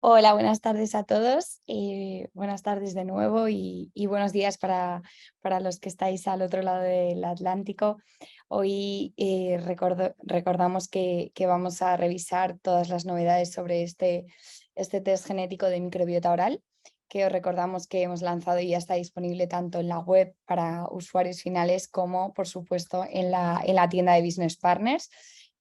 Hola, buenas tardes a todos. Buenas tardes de nuevo y buenos días para los que estáis al otro lado del Atlántico. Hoy recordamos que vamos a revisar todas las novedades sobre este test genético de microbiota oral, que os recordamos que hemos lanzado y ya está disponible tanto en la web para usuarios finales como, por supuesto, en la tienda de Business Partners.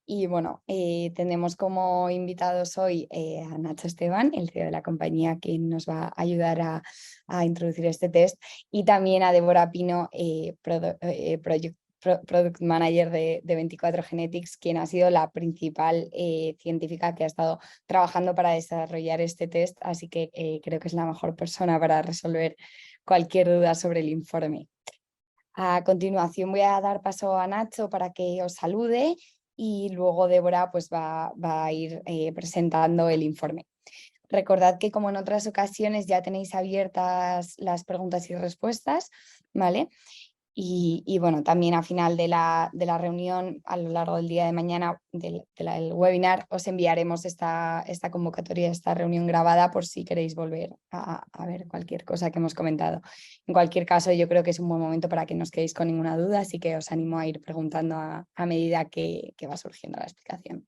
Y bueno, tenemos como invitados hoy a Nacho Esteban, el CEO de la compañía, que nos va a ayudar a introducir este test, y también a Débora Pino, Product Manager de 24 Genetics, quien ha sido la principal científica que ha estado trabajando para desarrollar este test, así que creo que es la mejor persona para resolver cualquier duda sobre el informe. A continuación voy a dar paso a Nacho para que os salude y luego Débora pues va a ir presentando el informe. Recordad que, como en otras ocasiones, ya tenéis abiertas las preguntas y respuestas, ¿vale? Y bueno, también al final de la reunión, a lo largo del día de mañana del webinar, os enviaremos esta convocatoria, esta reunión grabada, por si queréis volver a ver cualquier cosa que hemos comentado. En cualquier caso, yo creo que es un buen momento para que no os quedéis con ninguna duda, así que os animo a ir preguntando a medida que va surgiendo la explicación.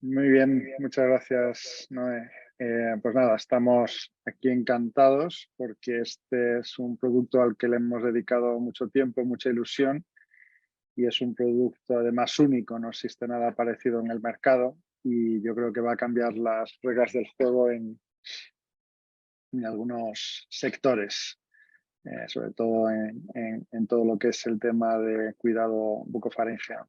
Muy bien, muchas gracias, Noé. Pues nada, estamos aquí encantados porque este es un producto al que le hemos dedicado mucho tiempo, mucha ilusión, y es un producto además único, no existe nada parecido en el mercado y yo creo que va a cambiar las reglas del juego en algunos sectores, sobre todo en todo lo que es el tema de cuidado bucofaringeo.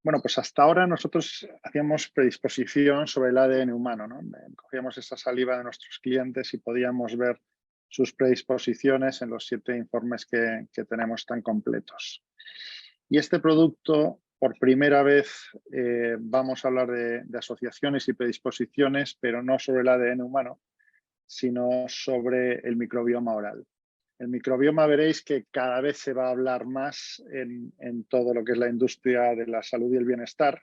Bueno, pues hasta ahora nosotros hacíamos predisposición sobre el ADN humano, ¿no? Cogíamos esa saliva de nuestros clientes y podíamos ver sus predisposiciones en los 7 informes que tenemos tan completos. Y este producto, por primera vez, vamos a hablar de asociaciones y predisposiciones, pero no sobre el ADN humano, sino sobre el microbioma oral. El microbioma veréis que cada vez se va a hablar más en todo lo que es la industria de la salud y el bienestar,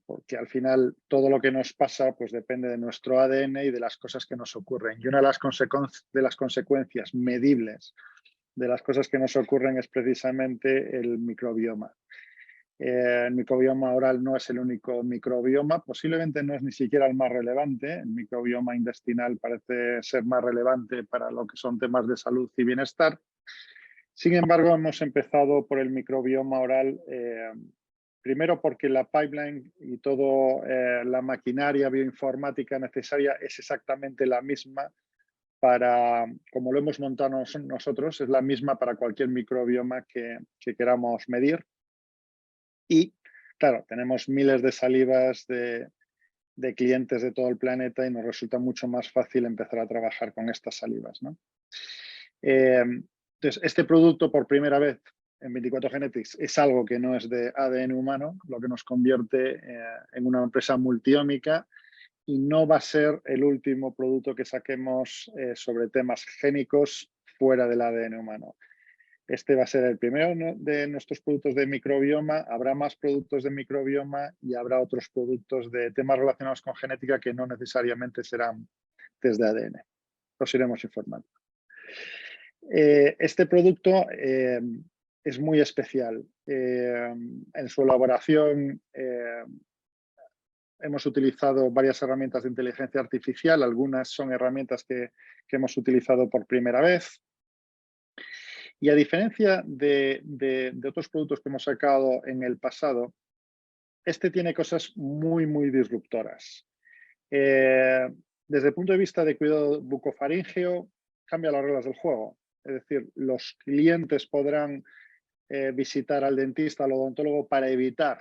porque al final todo lo que nos pasa pues depende de nuestro ADN y de las cosas que nos ocurren. Y una de las consecuencias medibles de las cosas que nos ocurren es precisamente el microbioma. El microbioma oral no es el único microbioma, posiblemente no es ni siquiera el más relevante. El microbioma intestinal parece ser más relevante para lo que son temas de salud y bienestar. Sin embargo, hemos empezado por el microbioma oral, primero porque la pipeline y toda la maquinaria bioinformática necesaria es exactamente la misma para, como lo hemos montado nosotros, es la misma para cualquier microbioma que queramos medir. Y, claro, tenemos miles de salivas de clientes de todo el planeta y nos resulta mucho más fácil empezar a trabajar con estas salivas, ¿no? Entonces, este producto por primera vez en 24 Genetics es algo que no es de ADN humano, lo que nos convierte en una empresa multiómica, y no va a ser el último producto que saquemos sobre temas génicos fuera del ADN humano. Este va a ser el primero de nuestros productos de microbioma. Habrá más productos de microbioma y habrá otros productos de temas relacionados con genética que no necesariamente serán test de ADN. Los iremos informando. Este producto es muy especial. En su elaboración hemos utilizado varias herramientas de inteligencia artificial. Algunas son herramientas que hemos utilizado por primera vez. Y a diferencia de otros productos que hemos sacado en el pasado, este tiene cosas muy, muy disruptoras. Desde el punto de vista de cuidado bucofaríngeo, cambia las reglas del juego. Es decir, los clientes podrán visitar al dentista, al odontólogo, para evitar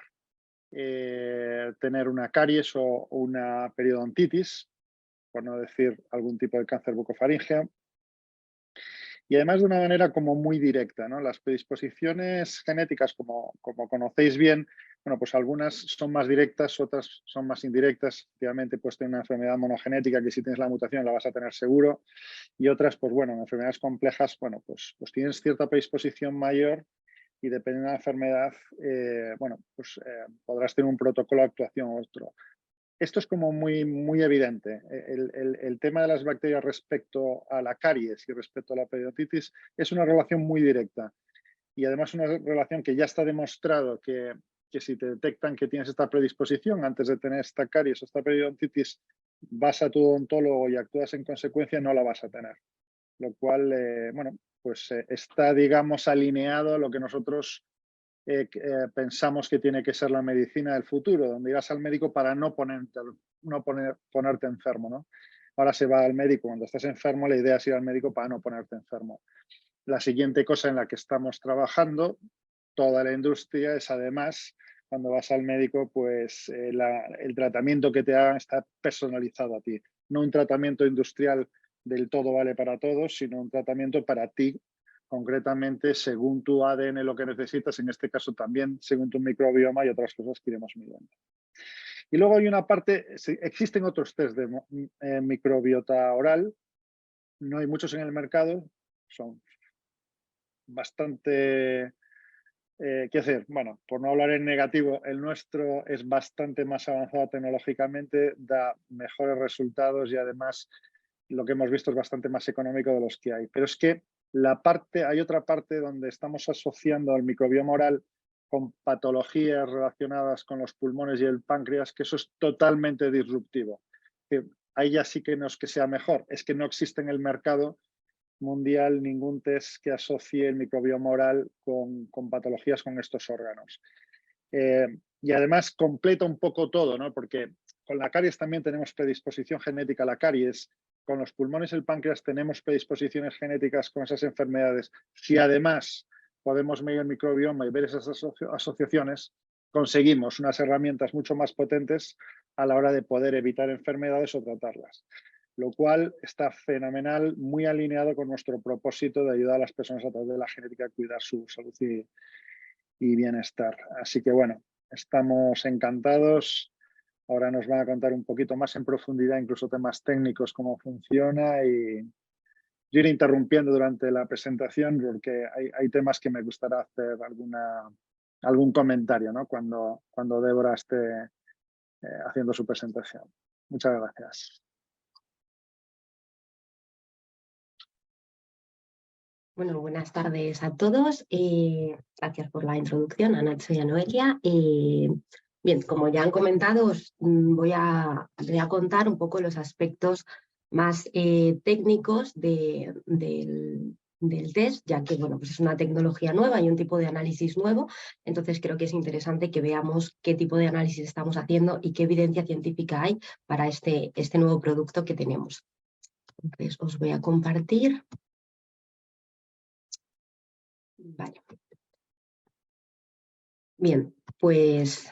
tener una caries o una periodontitis, por no decir algún tipo de cáncer bucofaríngeo. Y además de una manera como muy directa, ¿no? Las predisposiciones genéticas, como conocéis bien, bueno, pues algunas son más directas, otras son más indirectas. Efectivamente, puedes tener una enfermedad monogenética que si tienes la mutación la vas a tener seguro, y otras, pues bueno, en enfermedades complejas, bueno, pues tienes cierta predisposición mayor, y dependiendo de la enfermedad, bueno, pues podrás tener un protocolo de actuación u otro. Esto es como muy evidente. El tema de las bacterias respecto a la caries y respecto a la periodontitis es una relación muy directa. Y además una relación que ya está demostrado que si te detectan que tienes esta predisposición antes de tener esta caries o esta periodontitis, vas a tu odontólogo y actúas en consecuencia, no la vas a tener. Lo cual, bueno, pues está, digamos, alineado a lo que nosotros pensamos que tiene que ser la medicina del futuro, donde irás al médico para no ponerte enfermo, ¿no? Ahora se va al médico cuando estás enfermo, la idea es ir al médico para no ponerte enfermo. La siguiente cosa en la que estamos trabajando, toda la industria, es además, cuando vas al médico, pues el tratamiento que te hagan está personalizado a ti. No un tratamiento industrial del todo vale para todos, sino un tratamiento para ti, concretamente según tu ADN, lo que necesitas, en este caso también según tu microbioma y otras cosas que iremos midiendo. Y luego hay una parte, existen otros test de microbiota oral, no hay muchos en el mercado, son bastante, ¿qué hacer? Bueno, por no hablar en negativo, el nuestro es bastante más avanzado tecnológicamente, da mejores resultados y además lo que hemos visto es bastante más económico de los que hay. Pero es que hay otra parte donde estamos asociando el microbioma oral con patologías relacionadas con los pulmones y el páncreas, que eso es totalmente disruptivo. Que ahí ya sí que no es que sea mejor, es que no existe en el mercado mundial ningún test que asocie el microbioma oral con patologías con estos órganos. Y además completa un poco todo, ¿no? Porque con la caries también tenemos predisposición genética a la caries, con los pulmones y el páncreas tenemos predisposiciones genéticas con esas enfermedades. Si además podemos medir el microbioma y ver esas asociaciones, conseguimos unas herramientas mucho más potentes a la hora de poder evitar enfermedades o tratarlas. Lo cual está fenomenal, muy alineado con nuestro propósito de ayudar a las personas a través de la genética a cuidar su salud y bienestar. Así que bueno, estamos encantados. Ahora nos van a contar un poquito más en profundidad, incluso temas técnicos, cómo funciona, y yo iré interrumpiendo durante la presentación porque hay temas que me gustaría hacer algún comentario, ¿no? cuando Débora esté haciendo su presentación. Muchas gracias. Bueno, buenas tardes a todos. Gracias por la introducción a Nacho y a Noelia. Bien, como ya han comentado, os voy a contar un poco los aspectos más técnicos del test, ya que bueno, pues es una tecnología nueva y un tipo de análisis nuevo. Entonces creo que es interesante que veamos qué tipo de análisis estamos haciendo y qué evidencia científica hay para este nuevo producto que tenemos. Entonces os voy a compartir. Vale. Bien, pues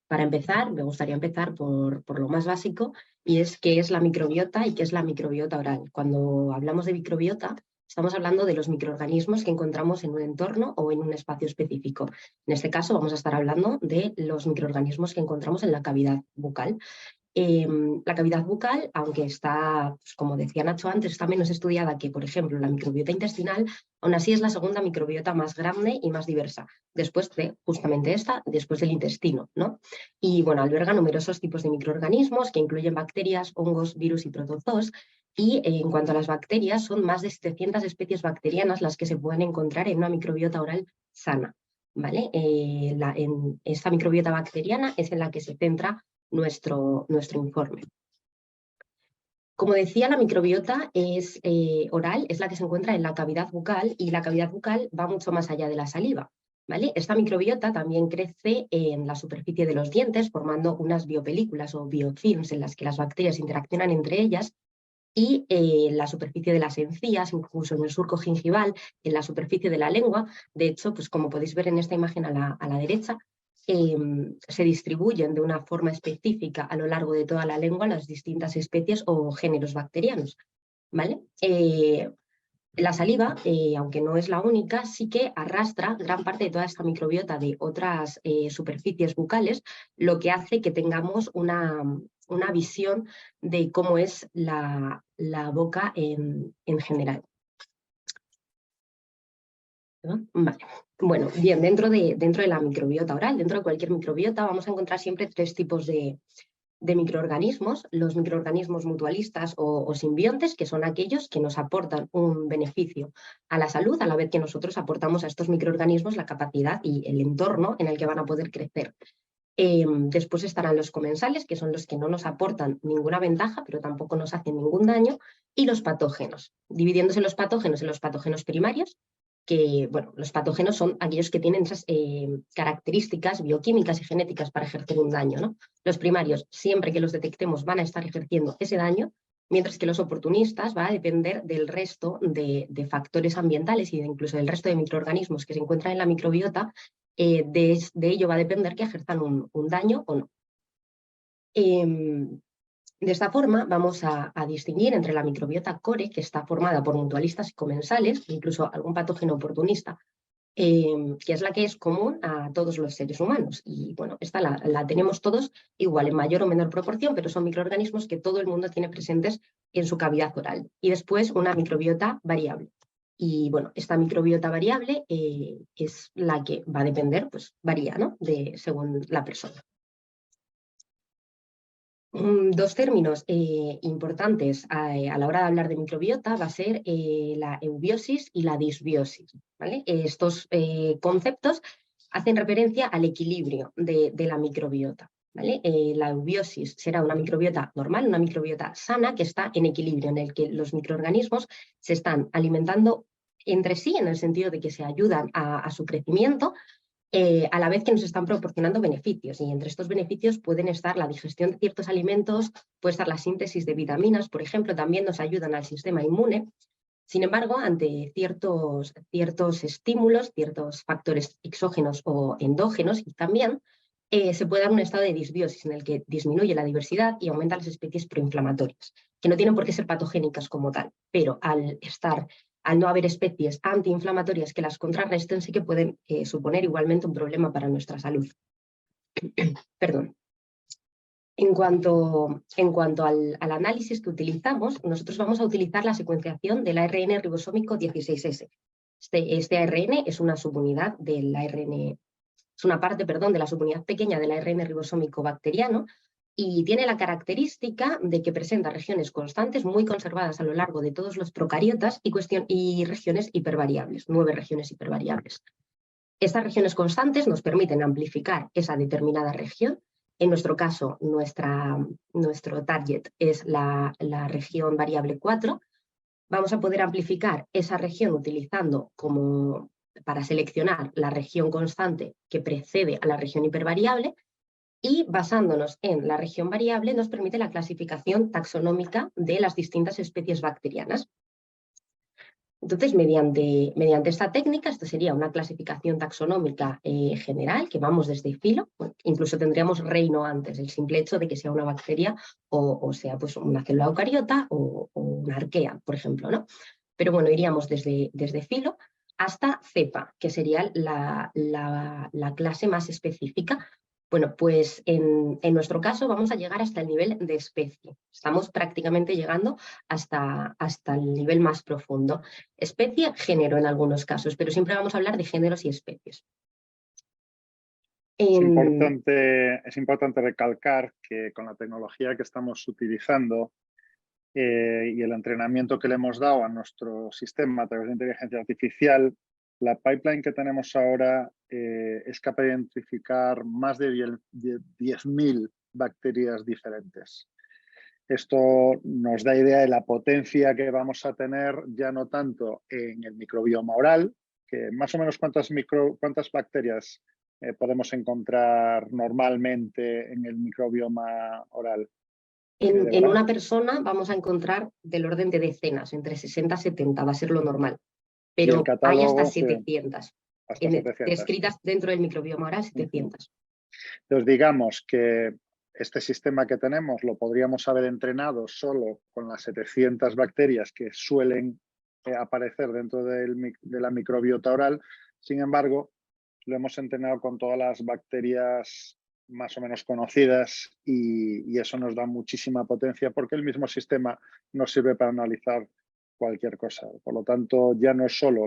para empezar, me gustaría empezar por lo más básico, y es qué es la microbiota y qué es la microbiota oral. Cuando hablamos de microbiota, estamos hablando de los microorganismos que encontramos en un entorno o en un espacio específico. En este caso vamos a estar hablando de los microorganismos que encontramos en la cavidad bucal. La cavidad bucal, aunque está, pues, como decía Nacho antes, está menos estudiada que, por ejemplo, la microbiota intestinal, aún así es la segunda microbiota más grande y más diversa, después de justamente esta, después del intestino, ¿no? Y bueno, alberga numerosos tipos de microorganismos que incluyen bacterias, hongos, virus y protozoos. Y en cuanto a las bacterias, son más de 700 especies bacterianas las que se pueden encontrar en una microbiota oral sana, ¿vale? En esta microbiota bacteriana es en la que se centra nuestro informe. Como decía, la microbiota es oral, es la que se encuentra en la cavidad bucal, y la cavidad bucal va mucho más allá de la saliva, ¿vale? Esta microbiota también crece en la superficie de los dientes, formando unas biopelículas o biofilms en las que las bacterias interaccionan entre ellas, y en la superficie de las encías, incluso en el surco gingival, en la superficie de la lengua. De hecho, pues como podéis ver en esta imagen a la derecha, se distribuyen de una forma específica a lo largo de toda la lengua las distintas especies o géneros bacterianos, ¿vale? La saliva, aunque no es la única, sí que arrastra gran parte de toda esta microbiota de otras superficies bucales, lo que hace que tengamos una visión de cómo es la boca en general. ¿No? Vale. Bueno, bien, dentro de la microbiota oral, dentro de cualquier microbiota, vamos a encontrar siempre tres tipos de microorganismos: los microorganismos mutualistas o simbiontes, que son aquellos que nos aportan un beneficio a la salud, a la vez que nosotros aportamos a estos microorganismos la capacidad y el entorno en el que van a poder crecer. Después estarán los comensales, que son los que no nos aportan ninguna ventaja, pero tampoco nos hacen ningún daño, y los patógenos, dividiéndose los patógenos en los patógenos primarios, que, bueno, los patógenos son aquellos que tienen esas características bioquímicas y genéticas para ejercer un daño, ¿no? Los primarios, siempre que los detectemos, van a estar ejerciendo ese daño, mientras que los oportunistas va a depender del resto de factores ambientales y incluso del resto de microorganismos que se encuentran en la microbiota. De ello va a depender que ejerzan un daño o no. De esta forma vamos a distinguir entre la microbiota core, que está formada por mutualistas y comensales, incluso algún patógeno oportunista, que es la que es común a todos los seres humanos. Y bueno, esta la tenemos todos igual, en mayor o menor proporción, pero son microorganismos que todo el mundo tiene presentes en su cavidad oral. Y después una microbiota variable. Y bueno, esta microbiota variable es la que va a depender, pues varía, ¿no? Según la persona. Dos términos importantes a la hora de hablar de microbiota va a ser la eubiosis y la disbiosis, ¿vale? Estos conceptos hacen referencia al equilibrio de la microbiota, ¿vale? La eubiosis será una microbiota normal, una microbiota sana que está en equilibrio, en el que los microorganismos se están alimentando entre sí, en el sentido de que se ayudan a su crecimiento, a la vez que nos están proporcionando beneficios. Y entre estos beneficios pueden estar la digestión de ciertos alimentos, puede estar la síntesis de vitaminas, por ejemplo, también nos ayudan al sistema inmune. Sin embargo, ante ciertos estímulos, ciertos factores exógenos o endógenos, y también se puede dar un estado de disbiosis en el que disminuye la diversidad y aumenta las especies proinflamatorias, que no tienen por qué ser patogénicas como tal, pero al no haber especies antiinflamatorias que las contrarresten, sí que pueden suponer igualmente un problema para nuestra salud. Perdón. En cuanto al análisis que utilizamos, nosotros vamos a utilizar la secuenciación del ARN ribosómico 16S. Este ARN es una subunidad del ARN, es una parte, perdón, de la subunidad pequeña del ARN ribosómico bacteriano, y tiene la característica de que presenta regiones constantes muy conservadas a lo largo de todos los procariotas y regiones hipervariables, 9 regiones hipervariables. Estas regiones constantes nos permiten amplificar esa determinada región. En nuestro caso, nuestro target es la región variable 4. Vamos a poder amplificar esa región utilizando para seleccionar la región constante que precede a la región hipervariable, y basándonos en la región variable nos permite la clasificación taxonómica de las distintas especies bacterianas. Entonces, mediante esta técnica, esto sería una clasificación taxonómica general, que vamos desde filo, bueno, incluso tendríamos reino antes, el simple hecho de que sea una bacteria o sea pues una célula eucariota o una arquea, por ejemplo, ¿no? Pero bueno, iríamos desde filo hasta cepa, que sería la clase más específica. Bueno, pues en nuestro caso vamos a llegar hasta el nivel de especie. Estamos prácticamente llegando hasta el nivel más profundo. Especie, género en algunos casos, pero siempre vamos a hablar de géneros y especies. Es importante recalcar que con la tecnología que estamos utilizando y el entrenamiento que le hemos dado a nuestro sistema a través de inteligencia artificial, la pipeline que tenemos ahora es capaz de identificar más de 10.000 bacterias diferentes. Esto nos da idea de la potencia que vamos a tener, ya no tanto en el microbioma oral, que más o menos cuántas bacterias podemos encontrar normalmente en el microbioma oral. En una persona vamos a encontrar del orden de decenas, entre 60 y 70, va a ser lo normal. Pero hay hasta 700. Hasta 700. Descritas dentro del microbioma oral, 700. Entonces, digamos que este sistema que tenemos lo podríamos haber entrenado solo con las 700 bacterias que suelen aparecer dentro de la microbiota oral. Sin embargo, lo hemos entrenado con todas las bacterias más o menos conocidas y eso nos da muchísima potencia porque el mismo sistema nos sirve para analizar cualquier cosa. Por lo tanto, ya no es solo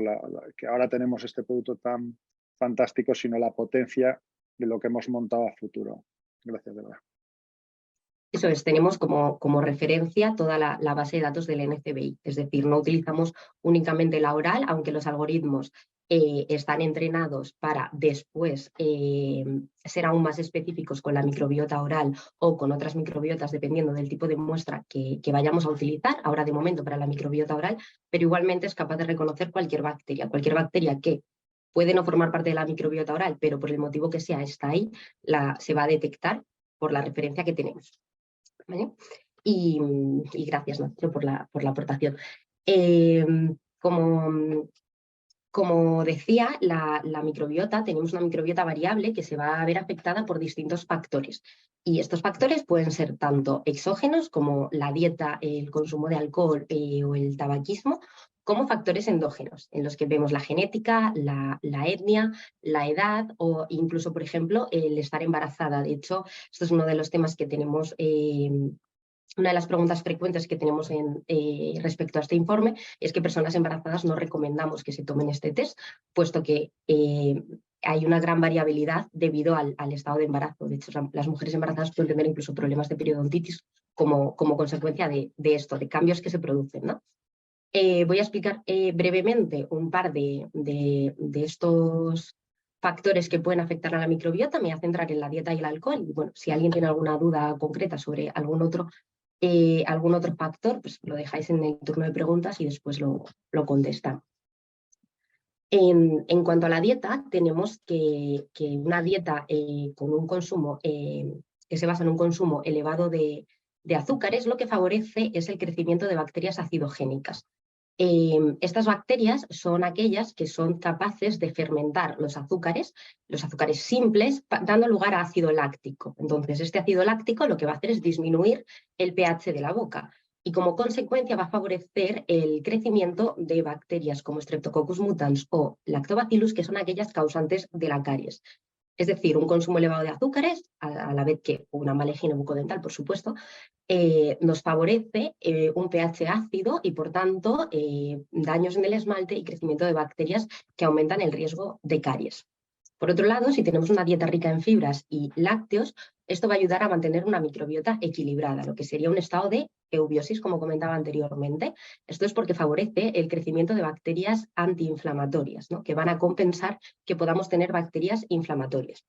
que ahora tenemos este producto tan fantástico, sino la potencia de lo que hemos montado a futuro. Gracias, de verdad. Eso es, tenemos como referencia toda la base de datos del NCBI, es decir, no utilizamos únicamente la oral, aunque los algoritmos están entrenados para después ser aún más específicos con la microbiota oral o con otras microbiotas, dependiendo del tipo de muestra que vayamos a utilizar, ahora de momento para la microbiota oral, pero igualmente es capaz de reconocer cualquier bacteria que puede no formar parte de la microbiota oral, pero por el motivo que sea está ahí, se va a detectar por la referencia que tenemos. ¿Vale? Y gracias, Nacho, por la aportación. Como decía, la microbiota, tenemos una microbiota variable que se va a ver afectada por distintos factores. Y estos factores pueden ser tanto exógenos, como la dieta, el consumo de alcohol o el tabaquismo, como factores endógenos, en los que vemos la genética, la etnia, la edad o incluso, por ejemplo, el estar embarazada. De hecho, esto es uno de los temas que tenemos, una de las preguntas frecuentes que tenemos respecto a este informe es que personas embarazadas no recomendamos que se tomen este test, puesto que hay una gran variabilidad debido al estado de embarazo. De hecho, las mujeres embarazadas pueden tener incluso problemas de periodontitis como consecuencia de esto, de cambios que se producen, ¿no? Voy a explicar brevemente un par de estos factores que pueden afectar a la microbiota. Me voy a centrar en la dieta y el alcohol. Y bueno, si alguien tiene alguna duda concreta sobre algún otro factor, pues lo dejáis en el turno de preguntas y después lo contestan. En cuanto a la dieta, tenemos que una dieta con un consumo que se basa en un consumo elevado de azúcares, lo que favorece es el crecimiento de bacterias acidogénicas. Estas bacterias son aquellas que son capaces de fermentar los azúcares simples, dando lugar a ácido láctico. Entonces, este ácido láctico lo que va a hacer es disminuir el pH de la boca y como consecuencia va a favorecer el crecimiento de bacterias como Streptococcus mutans o Lactobacillus, que son aquellas causantes de la caries. Es decir, un consumo elevado de azúcares, a la vez que una mala higiene bucodental, por supuesto, nos favorece un pH ácido y, por tanto, daños en el esmalte y crecimiento de bacterias que aumentan el riesgo de caries. Por otro lado, si tenemos una dieta rica en fibras y lácteos, esto va a ayudar a mantener una microbiota equilibrada, lo que sería un estado de eubiosis, como comentaba anteriormente. Esto es porque favorece el crecimiento de bacterias antiinflamatorias, ¿no? Que van a compensar que podamos tener bacterias inflamatorias.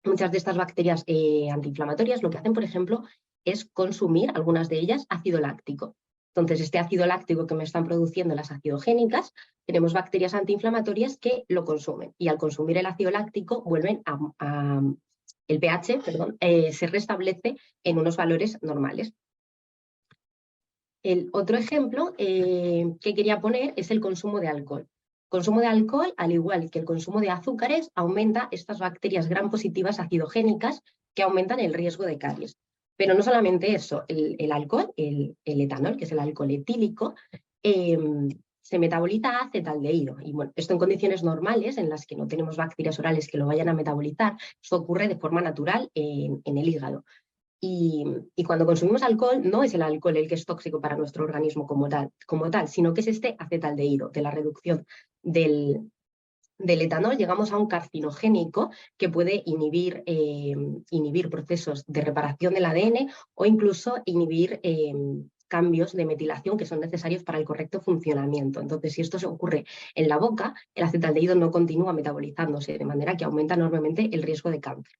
Muchas de estas bacterias antiinflamatorias lo que hacen, por ejemplo, es consumir, algunas de ellas, ácido láctico. Entonces, este ácido láctico que me están produciendo las acidogénicas, tenemos bacterias antiinflamatorias que lo consumen y al consumir el ácido láctico vuelven el pH, se restablece en unos valores normales. El otro ejemplo que quería poner es el consumo de alcohol. El consumo de alcohol, al igual que el consumo de azúcares, aumenta estas bacterias gram positivas acidogénicas que aumentan el riesgo de caries. Pero no solamente eso, el alcohol, el etanol, que es el alcohol etílico, se metaboliza a acetaldehído. Y bueno, esto en condiciones normales, en las que no tenemos bacterias orales que lo vayan a metabolizar, esto ocurre de forma natural en el hígado. Y cuando consumimos alcohol, no es el alcohol el que es tóxico para nuestro organismo como tal, sino que es este acetaldehído. De la reducción del etanol llegamos a un carcinogénico que puede inhibir procesos de reparación del ADN o incluso inhibir cambios de metilación que son necesarios para el correcto funcionamiento. Entonces, si esto se ocurre en la boca, el acetaldehído no continúa metabolizándose, de manera que aumenta enormemente el riesgo de cáncer.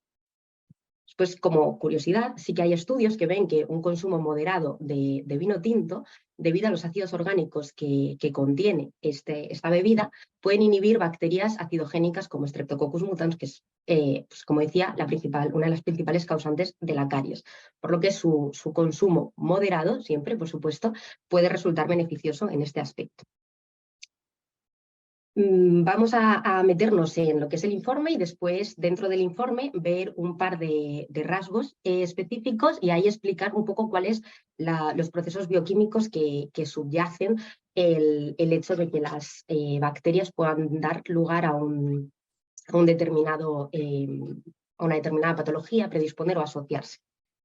Pues como curiosidad, sí que hay estudios que ven que un consumo moderado de vino tinto, debido a los ácidos orgánicos que contiene esta bebida, pueden inhibir bacterias acidogénicas como Streptococcus mutans, que es, pues como decía, una de las principales causantes de la caries. Por lo que su consumo moderado, siempre, por supuesto, puede resultar beneficioso en este aspecto. Vamos a meternos en lo que es el informe y después, dentro del informe, ver un par de rasgos específicos y ahí explicar un poco cuáles los procesos bioquímicos que subyacen el hecho de que las bacterias puedan dar lugar a una determinada patología, predisponer o asociarse.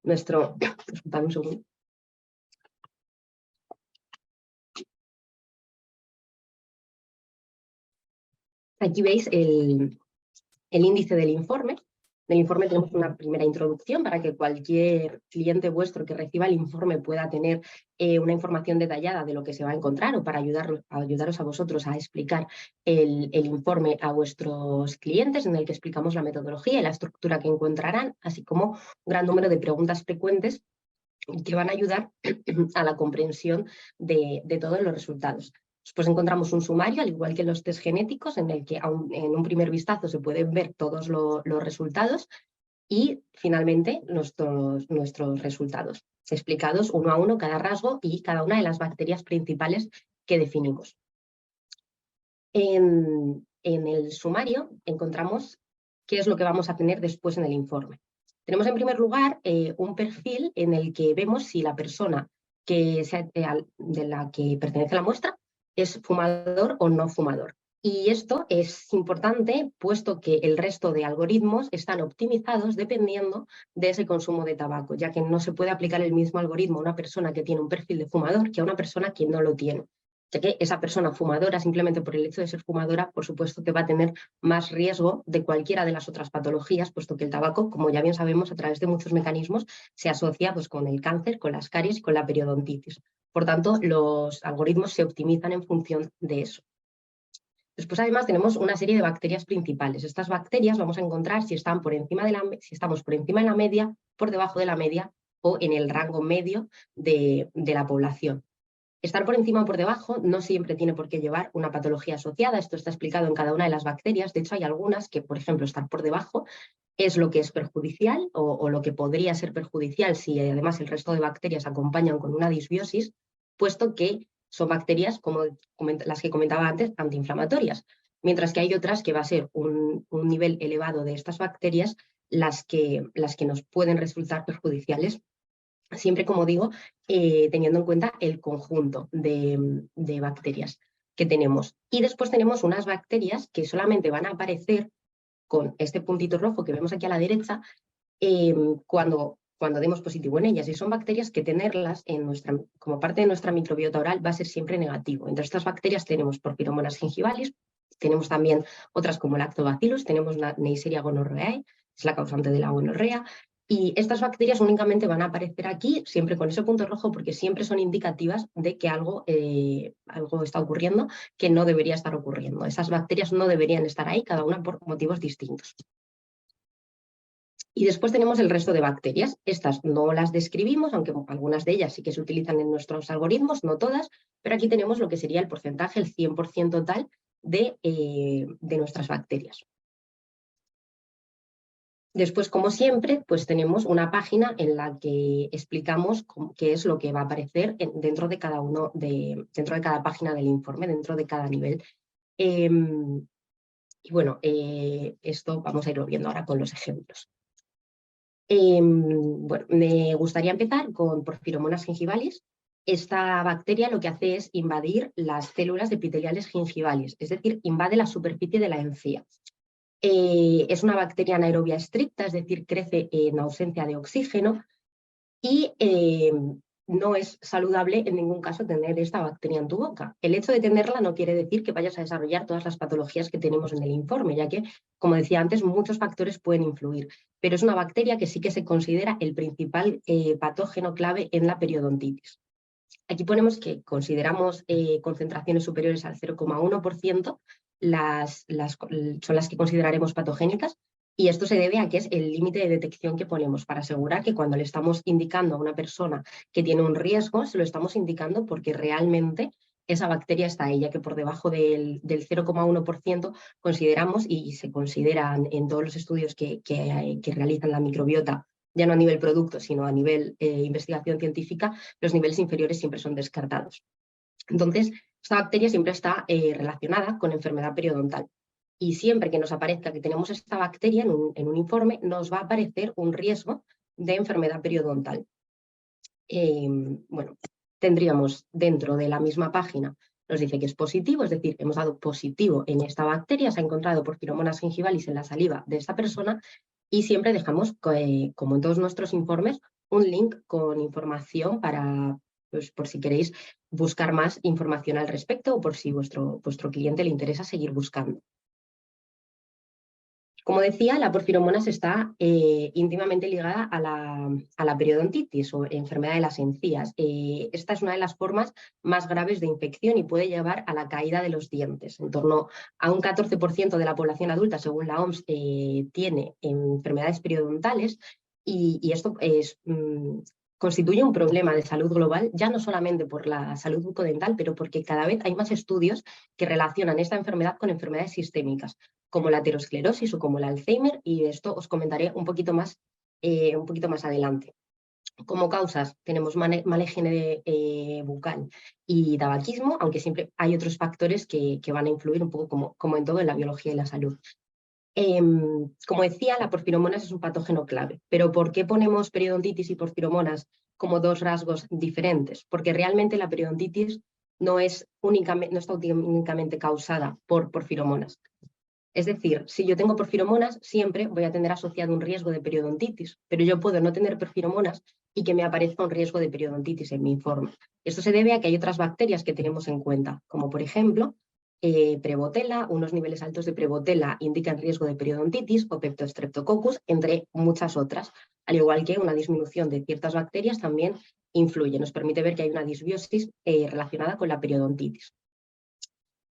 Disculpad un segundo. Aquí veis el índice del informe. En el informe tenemos una primera introducción para que cualquier cliente vuestro que reciba el informe pueda tener una información detallada de lo que se va a encontrar, o para ayudaros a vosotros a explicar el informe a vuestros clientes, en el que explicamos la metodología y la estructura que encontrarán, así como un gran número de preguntas frecuentes que van a ayudar a la comprensión de todos los resultados. Después encontramos un sumario, al igual que los test genéticos, en el que en un primer vistazo se pueden ver todos los resultados, y finalmente nuestros resultados, explicados uno a uno cada rasgo y cada una de las bacterias principales que definimos. En el sumario encontramos qué es lo que vamos a tener después en el informe. Tenemos en primer lugar un perfil en el que vemos si la persona de la que pertenece la muestra es fumador o no fumador. Y esto es importante, puesto que el resto de algoritmos están optimizados dependiendo de ese consumo de tabaco, ya que no se puede aplicar el mismo algoritmo a una persona que tiene un perfil de fumador que a una persona que no lo tiene, ya que esa persona fumadora, simplemente por el hecho de ser fumadora, por supuesto que va a tener más riesgo de cualquiera de las otras patologías, puesto que el tabaco, como ya bien sabemos, a través de muchos mecanismos, se asocia pues, con el cáncer, con las caries y con la periodontitis. Por tanto, los algoritmos se optimizan en función de eso. Después, además, tenemos una serie de bacterias principales. Estas bacterias vamos a encontrar si estamos por encima de la media, por debajo de la media o en el rango medio de la población. Estar por encima o por debajo no siempre tiene por qué llevar una patología asociada. Esto está explicado en cada una de las bacterias. De hecho, hay algunas que, por ejemplo, estar por debajo es lo que es perjudicial o lo que podría ser perjudicial si además el resto de bacterias acompañan con una disbiosis, puesto que son bacterias, como las que comentaba antes, antiinflamatorias. Mientras que hay otras que va a ser un nivel elevado de estas bacterias las que nos pueden resultar perjudiciales. Siempre, como digo, teniendo en cuenta el conjunto de bacterias que tenemos. Y después tenemos unas bacterias que solamente van a aparecer con este puntito rojo que vemos aquí a la derecha cuando demos positivo en ellas. Y son bacterias que tenerlas como parte de nuestra microbiota oral va a ser siempre negativo. Entre estas bacterias tenemos Porphyromonas gingivalis, tenemos también otras como Lactobacillus, tenemos Neisseria gonorrhoeae, es la causante de la gonorrea. Y estas bacterias únicamente van a aparecer aquí, siempre con ese punto rojo, porque siempre son indicativas de que algo está ocurriendo que no debería estar ocurriendo. Esas bacterias no deberían estar ahí, cada una por motivos distintos. Y después tenemos el resto de bacterias. Estas no las describimos, aunque algunas de ellas sí que se utilizan en nuestros algoritmos, no todas, pero aquí tenemos lo que sería el porcentaje, el 100% total de nuestras bacterias. Después, como siempre, pues tenemos una página en la que explicamos qué es lo que va a aparecer dentro de cada página del informe, dentro de cada nivel. Y bueno, esto vamos a irlo viendo ahora con los ejemplos. Bueno, me gustaría empezar con Porphyromonas gingivalis. Esta bacteria lo que hace es invadir las células epiteliales gingivales, es decir, invade la superficie de la encía. Es una bacteria anaerobia estricta, es decir, crece en ausencia de oxígeno y no es saludable en ningún caso tener esta bacteria en tu boca. El hecho de tenerla no quiere decir que vayas a desarrollar todas las patologías que tenemos en el informe, ya que, como decía antes, muchos factores pueden influir, pero es una bacteria que sí que se considera el principal patógeno clave en la periodontitis. Aquí ponemos que consideramos concentraciones superiores al 0,1%, son las que consideraremos patogénicas, y esto se debe a que es el límite de detección que ponemos para asegurar que cuando le estamos indicando a una persona que tiene un riesgo, se lo estamos indicando porque realmente esa bacteria está ahí, ya que por debajo del 0,1% consideramos, y se consideran en todos los estudios que realizan la microbiota, ya no a nivel producto, sino a nivel investigación científica, los niveles inferiores siempre son descartados. Entonces, esta bacteria siempre está relacionada con enfermedad periodontal. Y siempre que nos aparezca que tenemos esta bacteria en un informe, nos va a aparecer un riesgo de enfermedad periodontal. Bueno, tendríamos dentro de la misma página, nos dice que es positivo, es decir, hemos dado positivo en esta bacteria, se ha encontrado Porphyromonas gingivalis en la saliva de esta persona, y siempre dejamos, como en todos nuestros informes, un link con información para, pues, por si queréis buscar más información al respecto o por si vuestro cliente le interesa seguir buscando. Como decía, la porfiromonas está íntimamente ligada a la periodontitis o enfermedad de las encías. Esta es una de las formas más graves de infección y puede llevar a la caída de los dientes. En torno a un 14% de la población adulta, según la OMS, tiene enfermedades periodontales y esto constituye un problema de salud global, ya no solamente por la salud bucodental, pero porque cada vez hay más estudios que relacionan esta enfermedad con enfermedades sistémicas, como la aterosclerosis o como el Alzheimer, y esto os comentaré un poquito más adelante. Como causas tenemos mal higiene bucal y tabaquismo, aunque siempre hay otros factores que van a influir un poco como en todo en la biología y la salud. Como decía, la porfiromonas es un patógeno clave, pero ¿por qué ponemos periodontitis y porfiromonas como dos rasgos diferentes? Porque realmente la periodontitis no está únicamente causada por porfiromonas. Es decir, si yo tengo porfiromonas, siempre voy a tener asociado un riesgo de periodontitis, pero yo puedo no tener porfiromonas y que me aparezca un riesgo de periodontitis en mi informe. Esto se debe a que hay otras bacterias que tenemos en cuenta, como por ejemplo Prevotella. Unos niveles altos de Prevotella indican riesgo de periodontitis o Peptostreptococcus, entre muchas otras, al igual que una disminución de ciertas bacterias también influye, nos permite ver que hay una disbiosis relacionada con la periodontitis.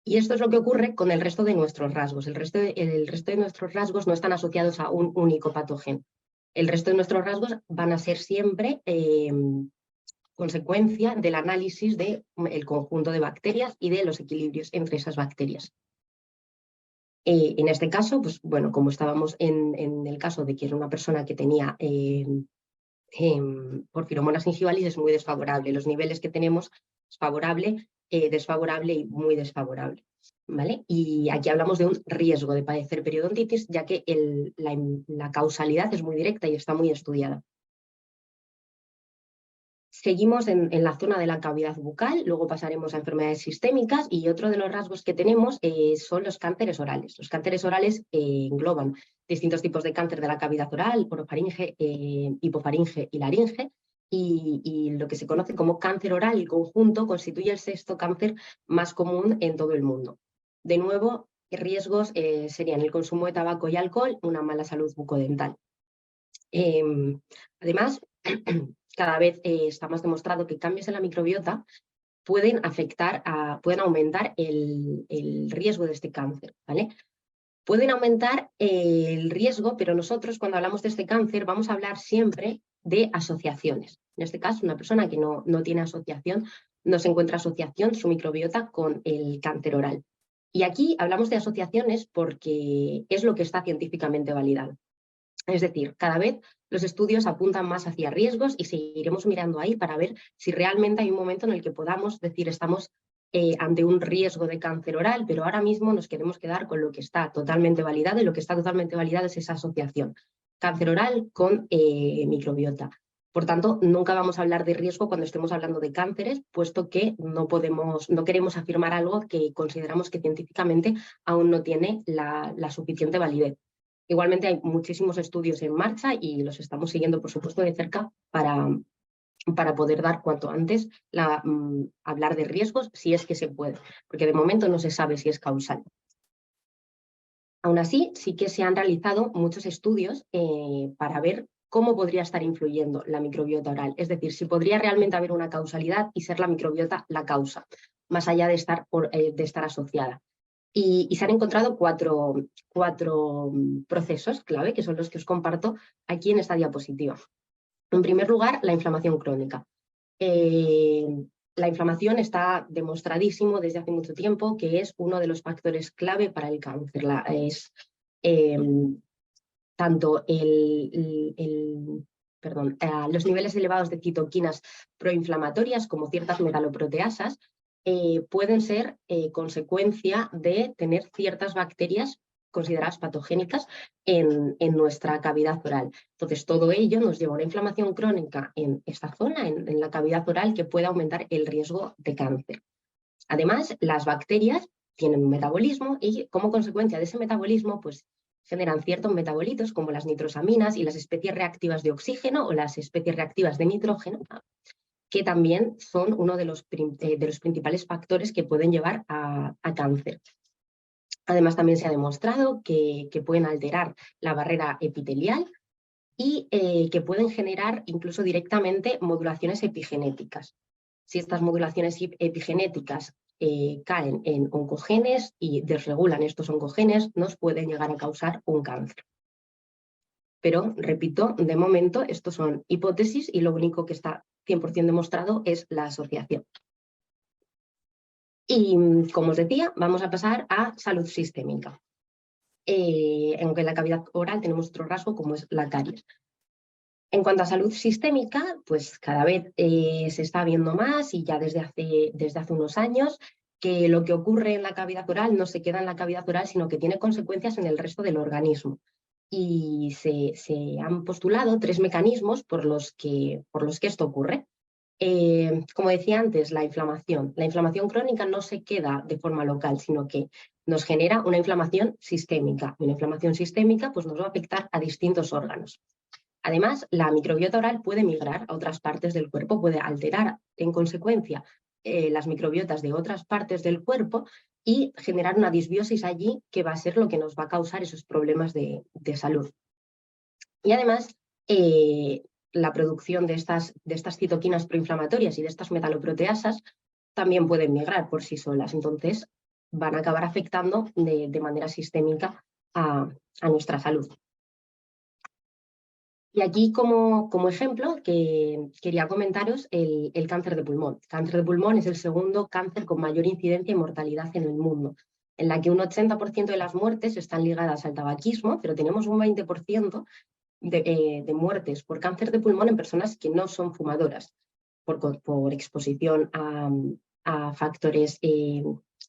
Y esto es lo que ocurre con el resto de nuestros rasgos. El resto de nuestros rasgos no están asociados a un único patógeno. El resto de nuestros rasgos van a ser siempre consecuencia del análisis del conjunto de bacterias y de los equilibrios entre esas bacterias. En este caso, pues bueno, como estábamos en el caso de que era una persona que tenía porfiromonas gingivalis, es muy desfavorable. Los niveles que tenemos es favorable, desfavorable y muy desfavorable, ¿vale? Y aquí hablamos de un riesgo de padecer periodontitis, ya que la causalidad es muy directa y está muy estudiada. Seguimos en la zona de la cavidad bucal, luego pasaremos a enfermedades sistémicas, y otro de los rasgos que tenemos son los cánceres orales. Los cánceres orales engloban distintos tipos de cáncer de la cavidad oral, orofaringe, hipofaringe y laringe, y lo que se conoce como cáncer oral conjunto constituye el sexto cáncer más común en todo el mundo. De nuevo, riesgos serían el consumo de tabaco y alcohol, una mala salud bucodental. Además, cada vez está más demostrado que cambios en la microbiota pueden aumentar el riesgo de este cáncer, ¿vale? Pueden aumentar el riesgo, pero nosotros cuando hablamos de este cáncer vamos a hablar siempre de asociaciones. En este caso, una persona que no tiene asociación, no se encuentra asociación su microbiota con el cáncer oral. Y aquí hablamos de asociaciones porque es lo que está científicamente validado. Es decir, cada vez los estudios apuntan más hacia riesgos y seguiremos mirando ahí para ver si realmente hay un momento en el que podamos decir estamos ante un riesgo de cáncer oral, pero ahora mismo nos queremos quedar con lo que está totalmente validado, y lo que está totalmente validado es esa asociación, cáncer oral con microbiota. Por tanto, nunca vamos a hablar de riesgo cuando estemos hablando de cánceres, puesto que no queremos afirmar algo que consideramos que científicamente aún no tiene la suficiente validez. Igualmente hay muchísimos estudios en marcha y los estamos siguiendo, por supuesto, de cerca para poder dar cuanto antes hablar de riesgos, si es que se puede, porque de momento no se sabe si es causal. Aún así, sí que se han realizado muchos estudios para ver cómo podría estar influyendo la microbiota oral, es decir, si podría realmente haber una causalidad y ser la microbiota la causa, más allá de estar asociada. Y se han encontrado cuatro procesos clave, que son los que os comparto aquí en esta diapositiva. En primer lugar, la inflamación crónica. La inflamación está demostradísimo desde hace mucho tiempo que es uno de los factores clave para el cáncer. Tanto los niveles elevados de citoquinas proinflamatorias como ciertas metaloproteasas pueden ser consecuencia de tener ciertas bacterias consideradas patogénicas en nuestra cavidad oral. Entonces, todo ello nos lleva a una inflamación crónica en esta zona, en la cavidad oral, que puede aumentar el riesgo de cáncer. Además, las bacterias tienen un metabolismo y, como consecuencia de ese metabolismo, pues generan ciertos metabolitos como las nitrosaminas y las especies reactivas de oxígeno o las especies reactivas de nitrógeno, que también son uno de los principales factores que pueden llevar a cáncer. Además, también se ha demostrado que pueden alterar la barrera epitelial y que pueden generar incluso directamente modulaciones epigenéticas. Si estas modulaciones epigenéticas caen en oncogenes y desregulan estos oncogenes, nos pueden llegar a causar un cáncer. Pero, repito, de momento estos son hipótesis y lo único que está 100% demostrado es la asociación. Y, como os decía, vamos a pasar a salud sistémica. Aunque en la cavidad oral tenemos otro rasgo como es la caries. En cuanto a salud sistémica, pues cada vez se está viendo más y ya desde hace unos años que lo que ocurre en la cavidad oral no se queda en la cavidad oral, sino que tiene consecuencias en el resto del organismo. Y se han postulado 3 mecanismos por los que esto ocurre. Como decía antes, la inflamación. La inflamación crónica no se queda de forma local, sino que nos genera una inflamación sistémica. Una inflamación sistémica pues, nos va a afectar a distintos órganos. Además, la microbiota oral puede migrar a otras partes del cuerpo, puede alterar en consecuencia las microbiotas de otras partes del cuerpo y generar una disbiosis allí que va a ser lo que nos va a causar esos problemas de salud. Y además, la producción de estas citoquinas proinflamatorias y de estas metaloproteasas también pueden migrar por sí solas. Entonces, van a acabar afectando de manera sistémica a nuestra salud. Y aquí, como ejemplo, quería comentaros el cáncer de pulmón. El cáncer de pulmón es el segundo cáncer con mayor incidencia y mortalidad en el mundo, en la que un 80% de las muertes están ligadas al tabaquismo, pero tenemos un 20% de muertes por cáncer de pulmón en personas que no son fumadoras, por exposición a factores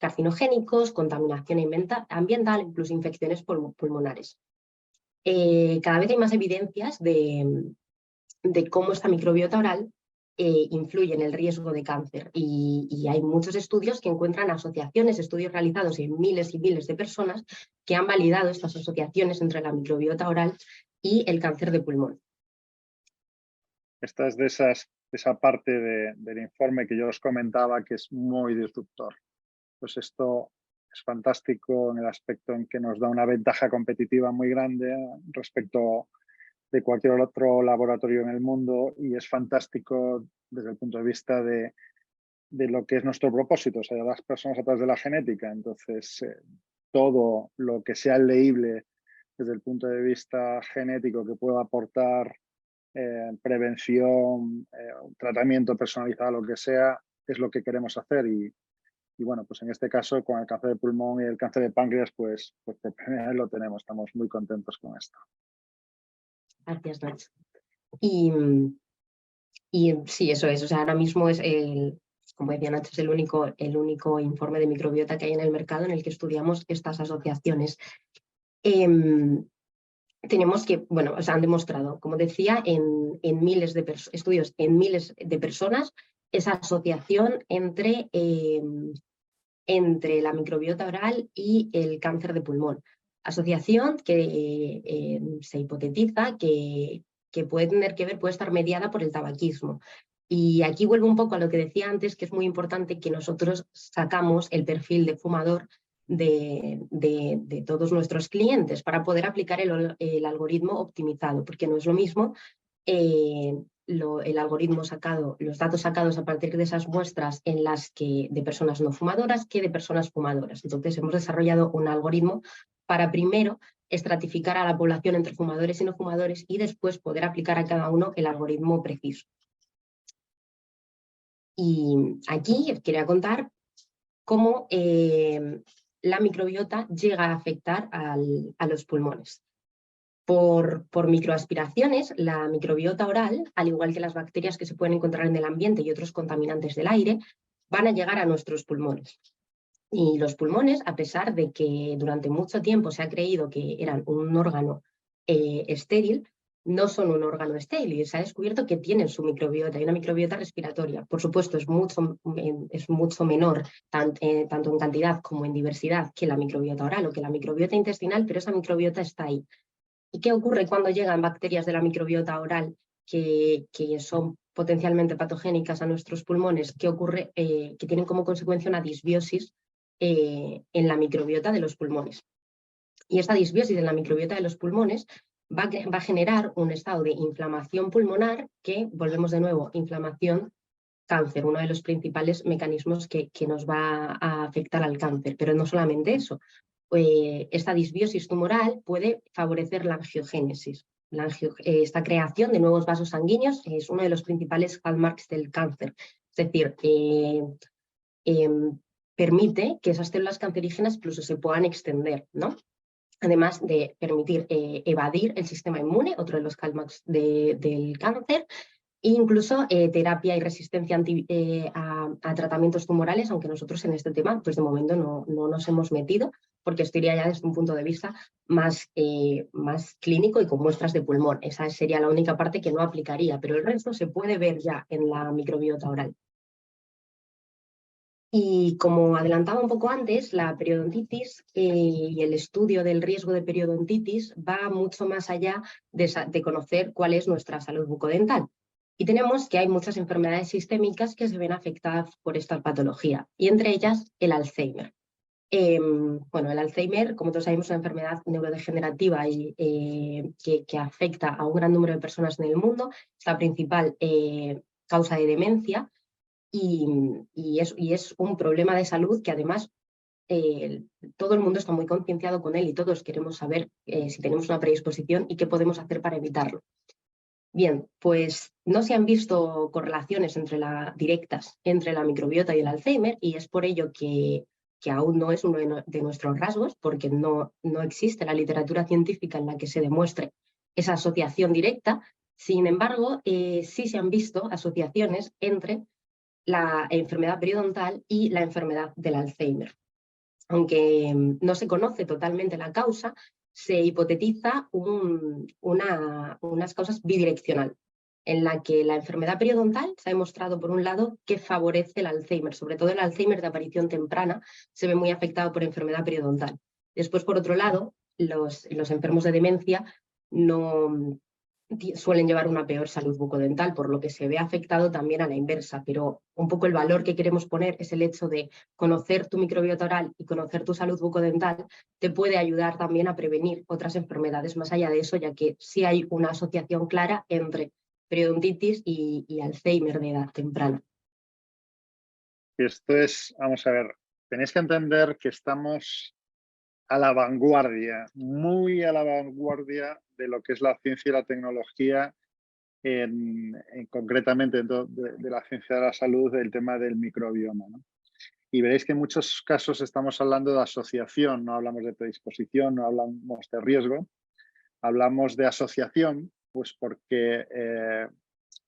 carcinogénicos, contaminación ambiental, incluso infecciones pulmonares. Cada vez hay más evidencias de cómo esta microbiota oral influye en el riesgo de cáncer y hay muchos estudios que encuentran asociaciones, estudios realizados en miles y miles de personas que han validado estas asociaciones entre la microbiota oral y el cáncer de pulmón. Esta es de esa parte del informe que yo os comentaba que es muy disruptor. Pues esto es fantástico en el aspecto en que nos da una ventaja competitiva muy grande respecto de cualquier otro laboratorio en el mundo y es fantástico desde el punto de vista de lo que es nuestro propósito, o sea, las personas a través de la genética. Entonces, todo lo que sea leíble desde el punto de vista genético que pueda aportar prevención, tratamiento personalizado, lo que sea, es lo que queremos hacer y bueno, pues en este caso con el cáncer de pulmón y el cáncer de páncreas, pues por primera vez lo tenemos, estamos muy contentos con esto. Gracias, Nacho. Y sí, eso es, o sea, ahora mismo es como decía Nacho, es el único informe de microbiota que hay en el mercado en el que estudiamos estas asociaciones. Tenemos que, bueno, o sea, han demostrado, como decía, en miles de estudios en miles de personas, esa asociación entre la microbiota oral y el cáncer de pulmón. Asociación que se hipotetiza que puede tener que ver, puede estar mediada por el tabaquismo. Y aquí vuelvo un poco a lo que decía antes, que es muy importante que nosotros sacamos el perfil de fumador de todos nuestros clientes para poder aplicar el algoritmo optimizado, porque no es lo mismo el algoritmo sacado, los datos sacados a partir de esas muestras de personas no fumadoras que de personas fumadoras. Entonces hemos desarrollado un algoritmo para primero estratificar a la población entre fumadores y no fumadores y después poder aplicar a cada uno el algoritmo preciso. Y aquí quería contar cómo la microbiota llega a afectar a los pulmones. Por microaspiraciones, la microbiota oral, al igual que las bacterias que se pueden encontrar en el ambiente y otros contaminantes del aire, van a llegar a nuestros pulmones. Y los pulmones, a pesar de que durante mucho tiempo se ha creído que eran un órgano estéril, no son un órgano estéril y se ha descubierto que tienen su microbiota y una microbiota respiratoria. Por supuesto, es mucho menor tanto en cantidad como en diversidad que la microbiota oral o que la microbiota intestinal, pero esa microbiota está ahí. ¿Y qué ocurre cuando llegan bacterias de la microbiota oral que son potencialmente patogénicas a nuestros pulmones? ¿Qué ocurre? Que tienen como consecuencia una disbiosis en la microbiota de los pulmones. Y esta disbiosis en la microbiota de los pulmones va a generar un estado de inflamación pulmonar que, volvemos de nuevo, inflamación, cáncer, uno de los principales mecanismos que nos va a afectar al cáncer. Pero no solamente eso, esta disbiosis tumoral puede favorecer la angiogénesis. Esta creación de nuevos vasos sanguíneos es uno de los principales hallmarks del cáncer. Es decir, permite que esas células cancerígenas incluso se puedan extender, ¿no? Además de permitir evadir el sistema inmune, otro de los hallmarks del cáncer, e incluso terapia y resistencia a tratamientos tumorales, aunque nosotros en este tema, pues de momento no nos hemos metido, porque esto iría ya desde un punto de vista más clínico y con muestras de pulmón. Esa sería la única parte que no aplicaría, pero el resto se puede ver ya en la microbiota oral. Y como adelantaba un poco antes, la periodontitis y el estudio del riesgo de periodontitis va mucho más allá de conocer cuál es nuestra salud bucodental. Y tenemos que hay muchas enfermedades sistémicas que se ven afectadas por esta patología, y entre ellas el Alzheimer. Bueno, el Alzheimer, como todos sabemos, es una enfermedad neurodegenerativa y, que afecta a un gran número de personas en el mundo. Es la principal causa de demencia. Y es un problema de salud que además todo el mundo está muy concienciado con él y todos queremos saber si tenemos una predisposición y qué podemos hacer para evitarlo. Bien, pues no se han visto correlaciones directas entre la microbiota y el Alzheimer, y es por ello que aún no es uno de nuestros rasgos, porque no existe la literatura científica en la que se demuestre esa asociación directa. Sin embargo, sí se han visto asociaciones entre la enfermedad periodontal y la enfermedad del Alzheimer. Aunque no se conoce totalmente la causa, se hipotetiza unas causas bidireccional, en la que la enfermedad periodontal se ha demostrado, por un lado, que favorece el Alzheimer, sobre todo el Alzheimer de aparición temprana, se ve muy afectado por enfermedad periodontal. Después, por otro lado, los enfermos de demencia suelen llevar una peor salud bucodental, por lo que se ve afectado también a la inversa, pero un poco el valor que queremos poner es el hecho de conocer tu microbiota oral y conocer tu salud bucodental te puede ayudar también a prevenir otras enfermedades más allá de eso, ya que sí hay una asociación clara entre periodontitis y Alzheimer de edad temprana. Esto es, vamos a ver, tenéis que entender que estamos a la vanguardia, muy a la vanguardia de lo que es la ciencia y la tecnología, concretamente de la ciencia de la salud, del tema del microbioma, ¿no? Y veréis que en muchos casos estamos hablando de asociación, no hablamos de predisposición, no hablamos de riesgo, hablamos de asociación, pues porque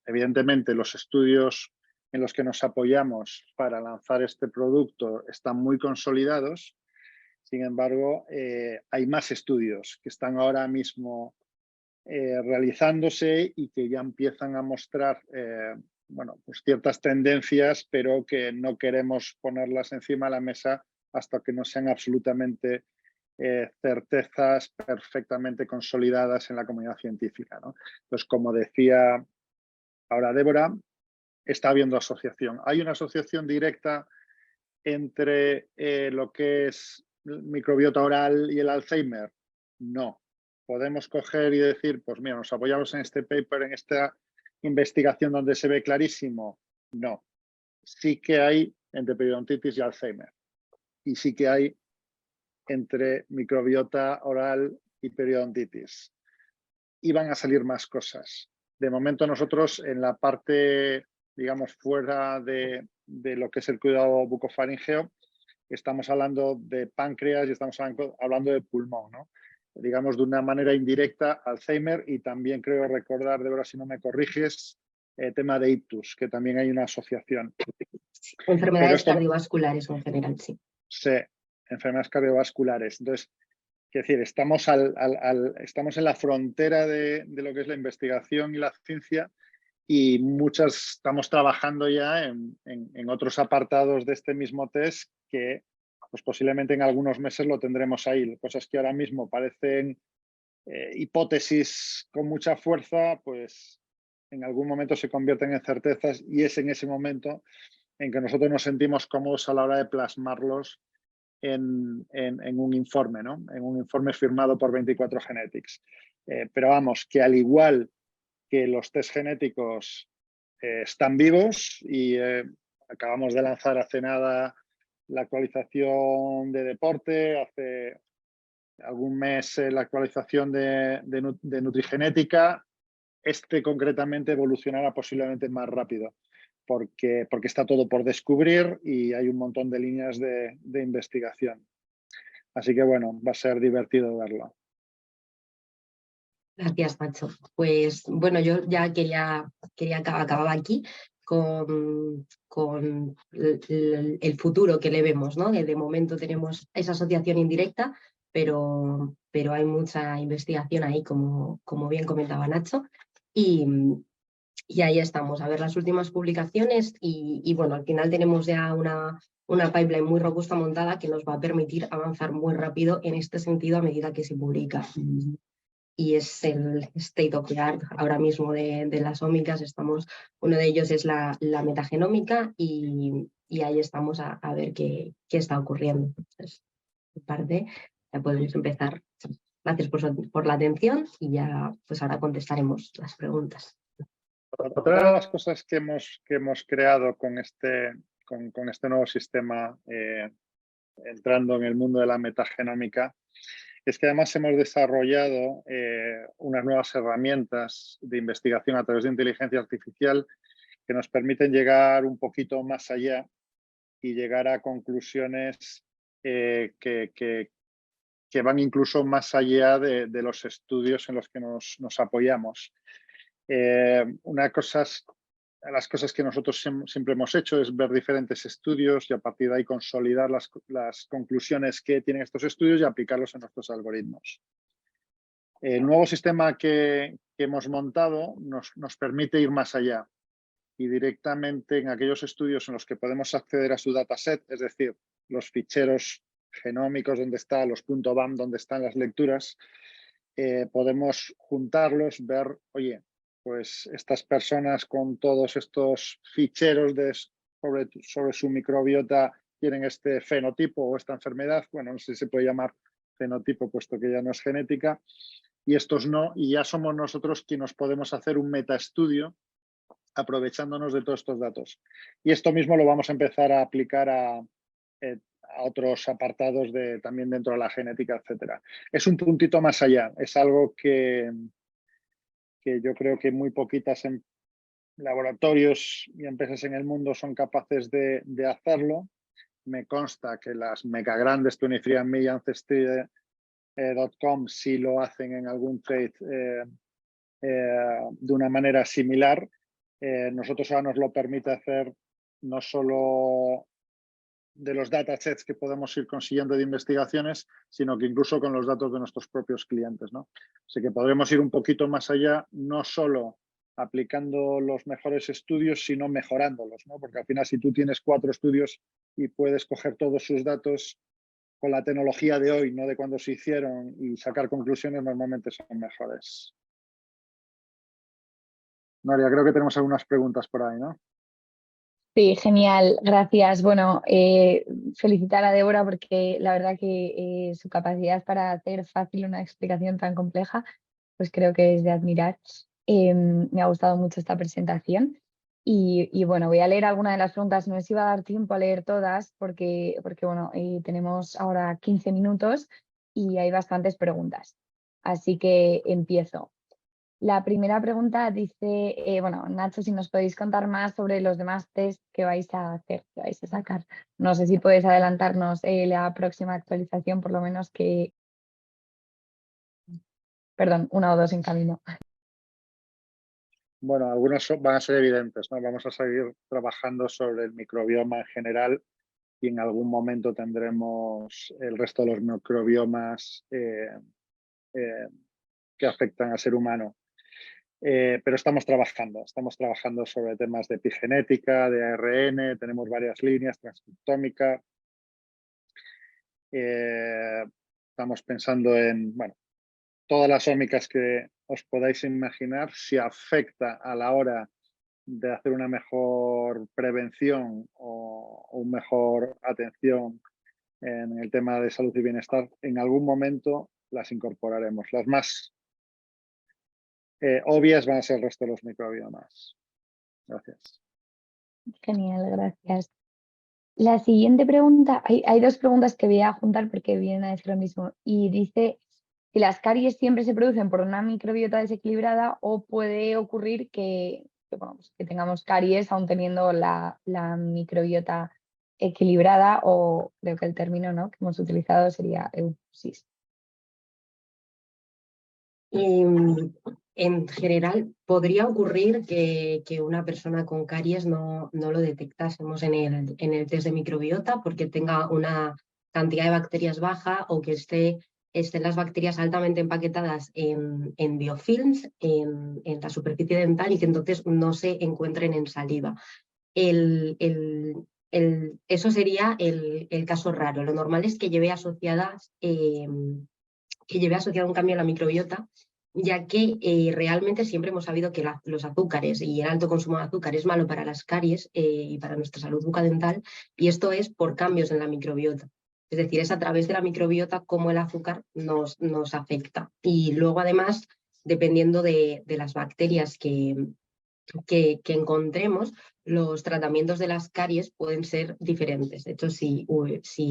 evidentemente los estudios en los que nos apoyamos para lanzar este producto están muy consolidados. Sin embargo, hay más estudios que están ahora mismo realizándose y que ya empiezan a mostrar bueno, pues ciertas tendencias, pero que no queremos ponerlas encima de la mesa hasta que no sean absolutamente certezas perfectamente consolidadas en la comunidad científica, ¿no? Entonces, como decía ahora Débora, está habiendo asociación. Hay una asociación directa entre lo que es el microbiota oral y el Alzheimer. No. Podemos coger y decir, pues mira, nos apoyamos en este paper, en esta investigación donde se ve clarísimo. No. Sí que hay entre periodontitis y Alzheimer. Y sí que hay entre microbiota oral y periodontitis. Y van a salir más cosas. De momento nosotros en la parte, digamos, fuera de lo que es el cuidado bucofaríngeo, estamos hablando de páncreas y estamos hablando de pulmón, ¿no? Digamos de una manera indirecta Alzheimer, y también creo recordar, Débora, si no me corriges, tema de ictus, que también hay una asociación. Enfermedades cardiovasculares en general, sí. Sí, enfermedades cardiovasculares. Entonces, es decir, estamos en la frontera de lo que es la investigación y la ciencia, y estamos trabajando ya en otros apartados de este mismo test que pues posiblemente en algunos meses lo tendremos ahí. Cosas que ahora mismo parecen hipótesis con mucha fuerza, pues en algún momento se convierten en certezas, y es en ese momento en que nosotros nos sentimos cómodos a la hora de plasmarlos en un informe, ¿no? En un informe firmado por 24 Genetics. Pero vamos, que al igual que los test genéticos están vivos y acabamos de lanzar hace nada la actualización de deporte, hace algún mes la actualización de nutrigenética, concretamente evolucionará posiblemente más rápido, porque está todo por descubrir y hay un montón de líneas de investigación. Así que bueno, va a ser divertido verlo. Gracias, Nacho. Pues bueno, yo ya quería acabar aquí con el futuro que le vemos, ¿no? Que de momento tenemos esa asociación indirecta, pero hay mucha investigación ahí, como bien comentaba Nacho. Y ahí estamos, a ver las últimas publicaciones y bueno, al final tenemos ya una pipeline muy robusta montada que nos va a permitir avanzar muy rápido en este sentido a medida que se publica. Y es el state of the art ahora mismo de las ómicas. Uno de ellos es la metagenómica y ahí estamos a ver qué está ocurriendo. Entonces, por parte, ya podemos empezar. Gracias por la atención y ya pues ahora contestaremos las preguntas. Otra de las cosas que hemos creado con este nuevo sistema, entrando en el mundo de la metagenómica, es que además hemos desarrollado unas nuevas herramientas de investigación a través de inteligencia artificial que nos permiten llegar un poquito más allá y llegar a conclusiones que van incluso más allá de los estudios en los que nos apoyamos. Las cosas que nosotros siempre hemos hecho es ver diferentes estudios y a partir de ahí consolidar las conclusiones que tienen estos estudios y aplicarlos en nuestros algoritmos. El nuevo sistema que hemos montado nos permite ir más allá y directamente en aquellos estudios en los que podemos acceder a su dataset, es decir, los ficheros genómicos donde está, los .bam donde están las lecturas, podemos juntarlos, ver, oye, pues estas personas con todos estos ficheros sobre su microbiota tienen este fenotipo o esta enfermedad. Bueno, no sé si se puede llamar fenotipo puesto que ya no es genética, y estos no, y ya somos nosotros quienes podemos hacer un metaestudio aprovechándonos de todos estos datos. Y esto mismo lo vamos a empezar a aplicar a otros apartados también dentro de la genética, etcétera. Es un puntito más allá, es algo que yo creo que muy poquitas laboratorios y empresas en el mundo son capaces de hacerlo. Me consta que las mega grandes 23andMe y Ancestry.com sí lo hacen en algún trade de una manera similar. Nosotros ahora nos lo permite hacer no solo de los datasets que podemos ir consiguiendo de investigaciones, sino que incluso con los datos de nuestros propios clientes, ¿no? Así que podremos ir un poquito más allá, no solo aplicando los mejores estudios, sino mejorándolos, ¿no? Porque al final, si tú tienes 4 estudios y puedes coger todos sus datos con la tecnología de hoy, no de cuando se hicieron, y sacar conclusiones, normalmente son mejores. Noria, creo que tenemos algunas preguntas por ahí, ¿no? Sí, genial, gracias. Bueno, felicitar a Débora porque la verdad que su capacidad para hacer fácil una explicación tan compleja, pues creo que es de admirar. Me ha gustado mucho esta presentación y bueno, voy a leer algunas de las preguntas. No sé si va a dar tiempo a leer todas porque bueno, tenemos ahora 15 minutos y hay bastantes preguntas. Así que empiezo. La primera pregunta dice, bueno, Nacho, si nos podéis contar más sobre los demás test que vais a hacer, que vais a sacar. No sé si puedes adelantarnos la próxima actualización, por lo menos que... Perdón, 1 o 2 en camino. Bueno, algunos van a ser evidentes, ¿no? Vamos a seguir trabajando sobre el microbioma en general y en algún momento tendremos el resto de los microbiomas que afectan al ser humano. Pero estamos trabajando sobre temas de epigenética, de ARN, tenemos varias líneas, transcriptómica. Estamos pensando en, bueno, todas las ómicas que os podáis imaginar, si afecta a la hora de hacer una mejor prevención o una mejor atención en el tema de salud y bienestar, en algún momento las incorporaremos. Las más obvias van a ser el resto de los microbiomas. Gracias. Genial, gracias. La siguiente pregunta, hay dos preguntas que voy a juntar porque vienen a decir lo mismo. Y dice si las caries siempre se producen por una microbiota desequilibrada o puede ocurrir bueno, pues que tengamos caries aún teniendo la microbiota equilibrada, o creo que el término, ¿no?, que hemos utilizado sería euposis. En general, podría ocurrir que una persona con caries no lo detectásemos en el test de microbiota porque tenga una cantidad de bacterias baja o que estén las bacterias altamente empaquetadas en biofilms, en la superficie dental, y que entonces no se encuentren en saliva. Eso sería el caso raro. Lo normal es que lleve asociado un cambio en la microbiota, ya que realmente siempre hemos sabido que los azúcares y el alto consumo de azúcar es malo para las caries y para nuestra salud bucodental, y esto es por cambios en la microbiota. Es decir, es a través de la microbiota cómo el azúcar nos afecta. Y luego, además, dependiendo de las bacterias que encontremos, los tratamientos de las caries pueden ser diferentes. De hecho, si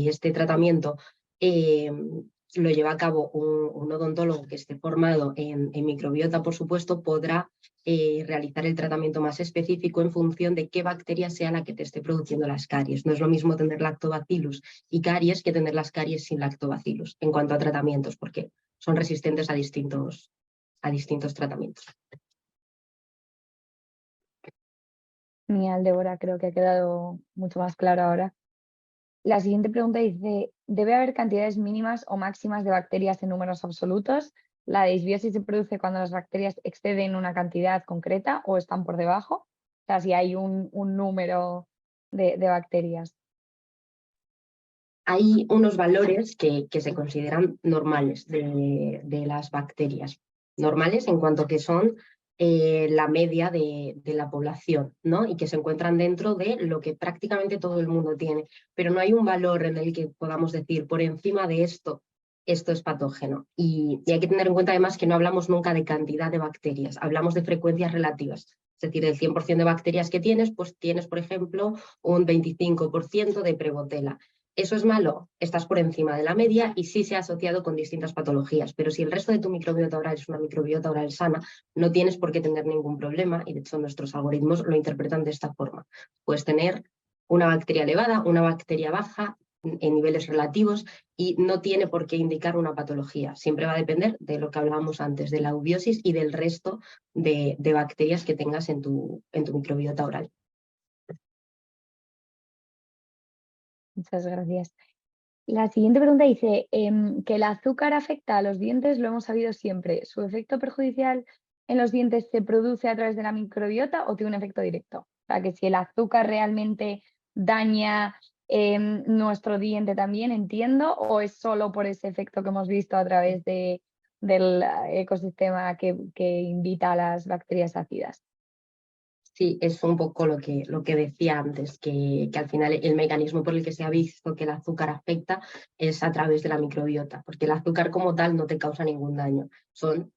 este tratamiento lo lleva a cabo un odontólogo que esté formado en microbiota, por supuesto, podrá realizar el tratamiento más específico en función de qué bacteria sea la que te esté produciendo las caries. No es lo mismo tener lactobacillus y caries que tener las caries sin lactobacillus en cuanto a tratamientos, porque son resistentes a distintos tratamientos. Genial, Débora, creo que ha quedado mucho más claro ahora. La siguiente pregunta dice, ¿debe haber cantidades mínimas o máximas de bacterias en números absolutos? ¿La disbiosis se produce cuando las bacterias exceden una cantidad concreta o están por debajo? O sea, si hay un número de bacterias. Hay unos valores que se consideran normales de las bacterias. Normales en cuanto que son la media de la población, ¿no? Y que se encuentran dentro de lo que prácticamente todo el mundo tiene. Pero no hay un valor en el que podamos decir, por encima de esto es patógeno. Y hay que tener en cuenta además que no hablamos nunca de cantidad de bacterias, hablamos de frecuencias relativas. Es decir, del 100% de bacterias que tienes, pues tienes, por ejemplo, un 25% de prebotela. ¿Eso es malo? Estás por encima de la media y sí se ha asociado con distintas patologías, pero si el resto de tu microbiota oral es una microbiota oral sana, no tienes por qué tener ningún problema, y de hecho nuestros algoritmos lo interpretan de esta forma. Puedes tener una bacteria elevada, una bacteria baja en niveles relativos y no tiene por qué indicar una patología. Siempre va a depender de lo que hablábamos antes, de la eubiosis y del resto de bacterias que tengas en tu microbiota oral. Muchas gracias. La siguiente pregunta dice, que el azúcar afecta a los dientes, lo hemos sabido siempre. ¿Su efecto perjudicial en los dientes se produce a través de la microbiota o tiene un efecto directo? O sea, que si el azúcar realmente daña nuestro diente también, entiendo, o es solo por ese efecto que hemos visto a través del ecosistema que invita a las bacterias ácidas. Sí, es un poco lo que decía antes, que al final el mecanismo por el que se ha visto que el azúcar afecta es a través de la microbiota, porque el azúcar como tal no te causa ningún daño.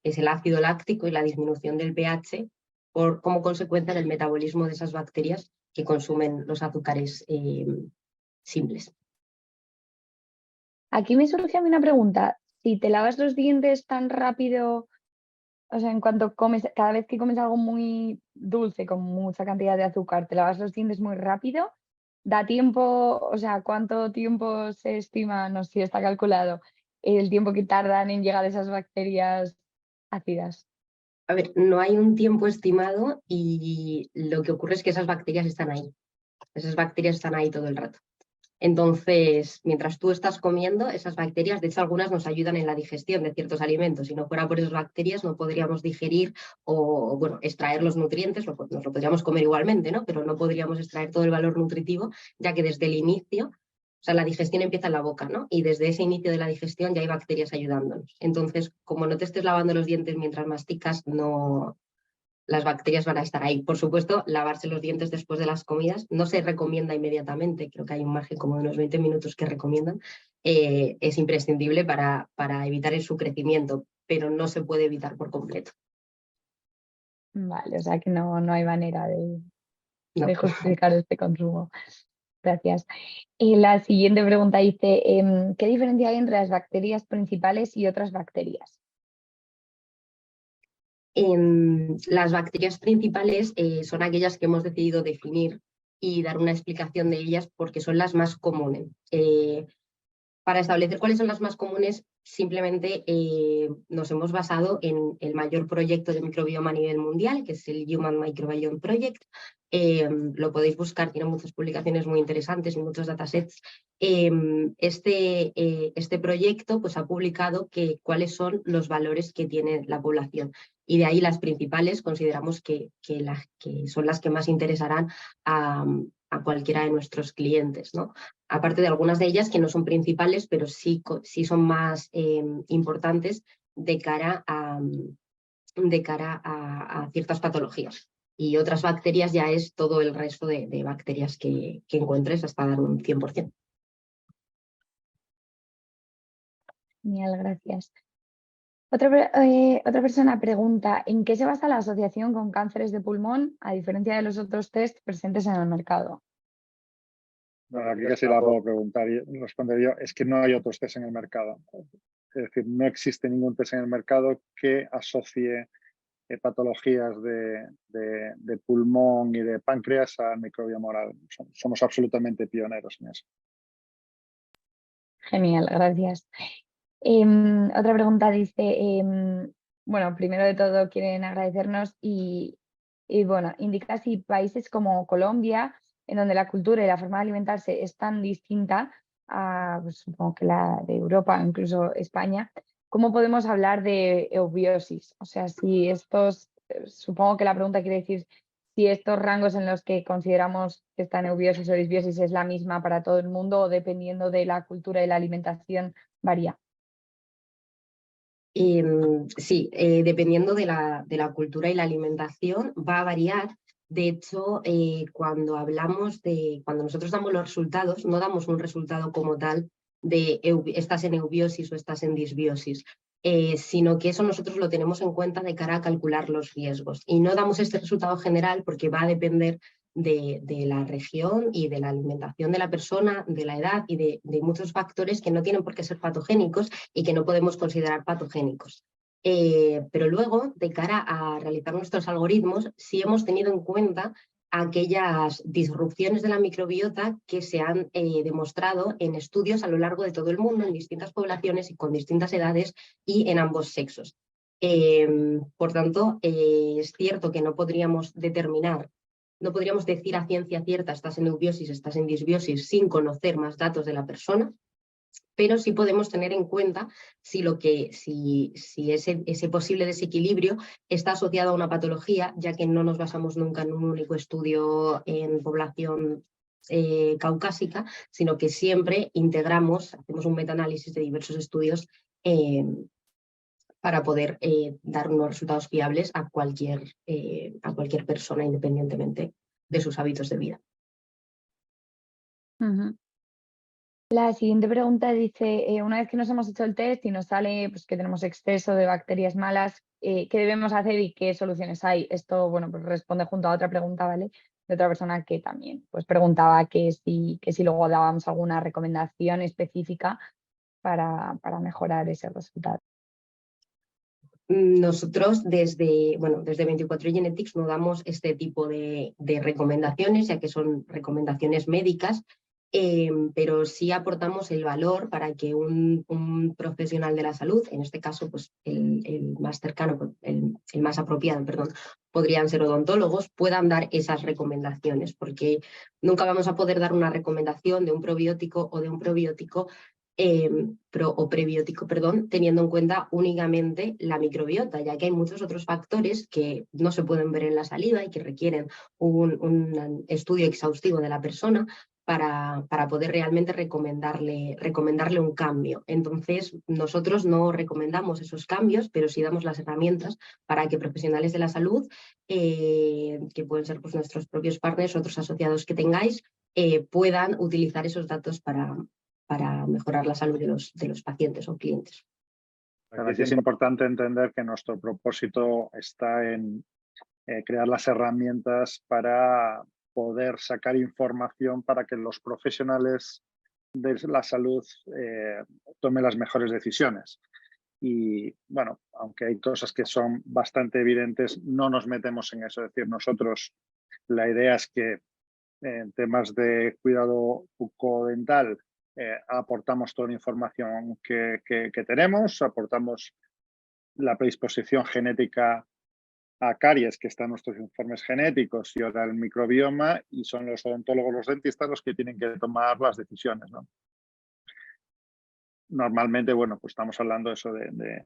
Es el ácido láctico y la disminución del pH como consecuencia del metabolismo de esas bacterias que consumen los azúcares simples. Aquí me surge a mí una pregunta. Si te lavas los dientes tan rápido, o sea, en cuanto comes, cada vez que comes algo muy dulce, con mucha cantidad de azúcar, te lavas los dientes muy rápido, ¿da tiempo? O sea, ¿cuánto tiempo se estima, no sé si está calculado, el tiempo que tardan en llegar esas bacterias ácidas? A ver, no hay un tiempo estimado y lo que ocurre es que esas bacterias están ahí. Esas bacterias están ahí todo el rato. Entonces, mientras tú estás comiendo, esas bacterias, de hecho algunas nos ayudan en la digestión de ciertos alimentos. Si no fuera por esas bacterias no podríamos digerir o, bueno, extraer los nutrientes, nos lo podríamos comer igualmente, ¿no? Pero no podríamos extraer todo el valor nutritivo, ya que desde el inicio, o sea, la digestión empieza en la boca, ¿no? Y desde ese inicio de la digestión ya hay bacterias ayudándonos. Entonces, como no te estés lavando los dientes mientras masticas, no las bacterias van a estar ahí. Por supuesto, lavarse los dientes después de las comidas no se recomienda inmediatamente, creo que hay un margen como de unos 20 minutos que recomiendan, es imprescindible para evitar su crecimiento, pero no se puede evitar por completo. Vale, o sea que no hay manera de No. justificar este consumo. Gracias. Y la siguiente pregunta dice, ¿qué diferencia hay entre las bacterias principales y otras bacterias? Las bacterias principales son aquellas que hemos decidido definir y dar una explicación de ellas porque son las más comunes. Para establecer cuáles son las más comunes, simplemente nos hemos basado en el mayor proyecto de microbioma a nivel mundial, que es el Human Microbiome Project. Lo podéis buscar, tiene muchas publicaciones muy interesantes y muchos datasets. Este proyecto pues, ha publicado cuáles son los valores que tiene la población. Y de ahí las principales consideramos que son las que más interesarán a cualquiera de nuestros clientes, ¿no? Aparte de algunas de ellas que no son principales, pero sí son más importantes de cara a ciertas patologías. Y otras bacterias ya es todo el resto de bacterias que encuentres hasta dar un 100%. Genial, gracias. Otra persona pregunta, ¿en qué se basa la asociación con cánceres de pulmón a diferencia de los otros test presentes en el mercado? Bueno, aquí casi la puedo preguntar y responder yo. Es que no hay otros test en el mercado. Es decir, no existe ningún test en el mercado que asocie patologías de pulmón y de páncreas al microbioma oral. Somos absolutamente pioneros en eso. Genial, gracias. Otra pregunta dice, bueno, primero de todo quieren agradecernos y bueno, indica si países como Colombia, en donde la cultura y la forma de alimentarse es tan distinta a, pues, supongo que la de Europa, incluso España, ¿cómo podemos hablar de eubiosis? O sea, si estos, supongo que la pregunta quiere decir si estos rangos en los que consideramos que están eubiosis o disbiosis es la misma para todo el mundo o dependiendo de la cultura y la alimentación varía. Sí, dependiendo de la cultura y la alimentación va a variar. De hecho, cuando nosotros damos los resultados, no damos un resultado como tal de estás en eubiosis o estás en disbiosis, sino que eso nosotros lo tenemos en cuenta de cara a calcular los riesgos. Y no damos este resultado general porque va a depender de la región y de la alimentación de la persona, de la edad y de muchos factores que no tienen por qué ser patogénicos y que no podemos considerar patogénicos. Pero luego, de cara a realizar nuestros algoritmos, sí hemos tenido en cuenta aquellas disrupciones de la microbiota que se han demostrado en estudios a lo largo de todo el mundo, en distintas poblaciones y con distintas edades y en ambos sexos. Por tanto, es cierto que no podríamos decir a ciencia cierta estás en eubiosis, estás en disbiosis sin conocer más datos de la persona, pero sí podemos tener en cuenta si ese posible desequilibrio está asociado a una patología, ya que no nos basamos nunca en un único estudio en población caucásica, sino que siempre hacemos un metaanálisis de diversos estudios para poder dar unos resultados fiables a cualquier persona, independientemente de sus hábitos de vida. La siguiente pregunta dice, una vez que nos hemos hecho el test y nos sale pues, que tenemos exceso de bacterias malas, ¿qué debemos hacer y qué soluciones hay? Esto, bueno, pues responde junto a otra pregunta, ¿vale? De otra persona que también pues, preguntaba que si luego dábamos alguna recomendación específica para mejorar ese resultado. Nosotros desde 24 Genetics no damos este tipo de recomendaciones, ya que son recomendaciones médicas, pero sí aportamos el valor para que un profesional de la salud, en este caso pues el más cercano, el más apropiado, perdón, podrían ser odontólogos, puedan dar esas recomendaciones, porque nunca vamos a poder dar una recomendación de un probiótico o de un probiótico prebiótico, teniendo en cuenta únicamente la microbiota, ya que hay muchos otros factores que no se pueden ver en la saliva y que requieren un estudio exhaustivo de la persona para poder realmente recomendarle un cambio. Entonces, nosotros no recomendamos esos cambios, pero sí damos las herramientas para que profesionales de la salud, que pueden ser pues, nuestros propios partners, otros asociados que tengáis, puedan utilizar esos datos para mejorar la salud de los pacientes o clientes. Aquí es importante entender que nuestro propósito está en crear las herramientas para poder sacar información para que los profesionales de la salud tomen las mejores decisiones. Y bueno, aunque hay cosas que son bastante evidentes, no nos metemos en eso. Es decir, nosotros la idea es que en temas de cuidado bucodental aportamos toda la información que tenemos, aportamos la predisposición genética a caries que están en nuestros informes genéticos y ahora el microbioma, y son los odontólogos, los dentistas los que tienen que tomar las decisiones, ¿no? Normalmente, bueno, pues estamos hablando eso de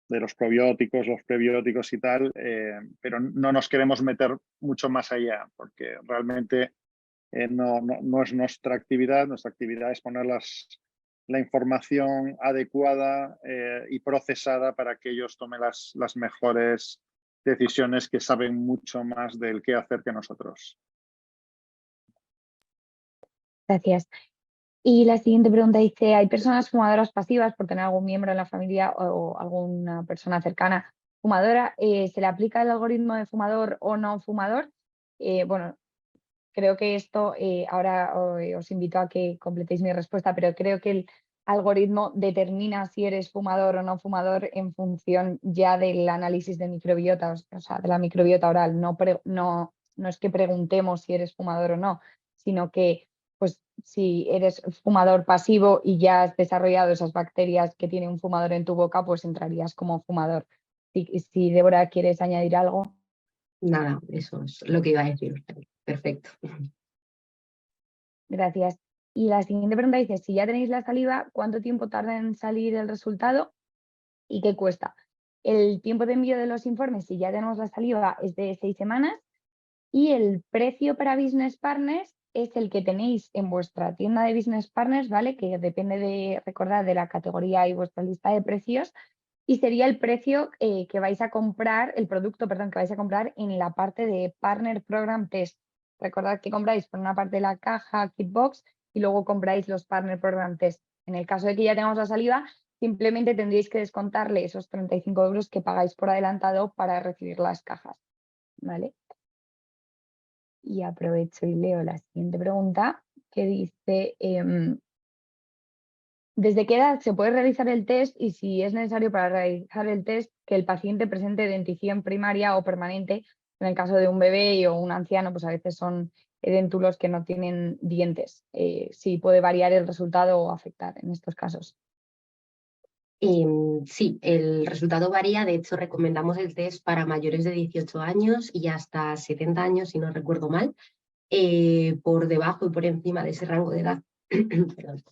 los probióticos, los prebióticos y tal, pero no nos queremos meter mucho más allá porque realmente no es nuestra actividad. Nuestra actividad es poner la información adecuada y procesada para que ellos tomen las mejores decisiones, que saben mucho más del qué hacer que nosotros. Gracias. Y la siguiente pregunta dice, ¿hay personas fumadoras pasivas por tener algún miembro en la familia o alguna persona cercana fumadora? ¿Se le aplica el algoritmo de fumador o no fumador? Bueno, creo que esto, ahora os invito a que completéis mi respuesta, pero creo que el algoritmo determina si eres fumador o no fumador en función ya del análisis de microbiota, o sea, de la microbiota oral. No es que preguntemos si eres fumador o no, sino que pues si eres fumador pasivo y ya has desarrollado esas bacterias que tiene un fumador en tu boca, pues entrarías como fumador. Si Débora, ¿quieres añadir algo? Nada, eso es lo que iba a decir. Perfecto. Gracias. Y la siguiente pregunta dice, si ya tenéis la saliva, ¿cuánto tiempo tarda en salir el resultado y qué cuesta? El tiempo de envío de los informes, si ya tenemos la saliva, es de 6 semanas y el precio para Business Partners es el que tenéis en vuestra tienda de Business Partners, ¿vale? Que depende de, recordad, de la categoría y vuestra lista de precios, y sería el precio que vais a comprar, el producto, perdón, que vais a comprar en la parte de Partner Program Test. Recordad que compráis por una parte la caja Kitbox y luego compráis los Partner Program Test. En el caso de que ya tengamos la saliva, simplemente tendréis que descontarle esos 35 € que pagáis por adelantado para recibir las cajas, ¿vale? Y aprovecho y leo la siguiente pregunta que dice, ¿desde qué edad se puede realizar el test y si es necesario para realizar el test que el paciente presente dentición primaria o permanente? En el caso de un bebé o un anciano, pues a veces son edéntulos que no tienen dientes. Sí puede variar el resultado o afectar en estos casos. Sí, el resultado varía. De hecho, recomendamos el test para mayores de 18 años y hasta 70 años, si no recuerdo mal. Por debajo y por encima de ese rango de edad, perdón,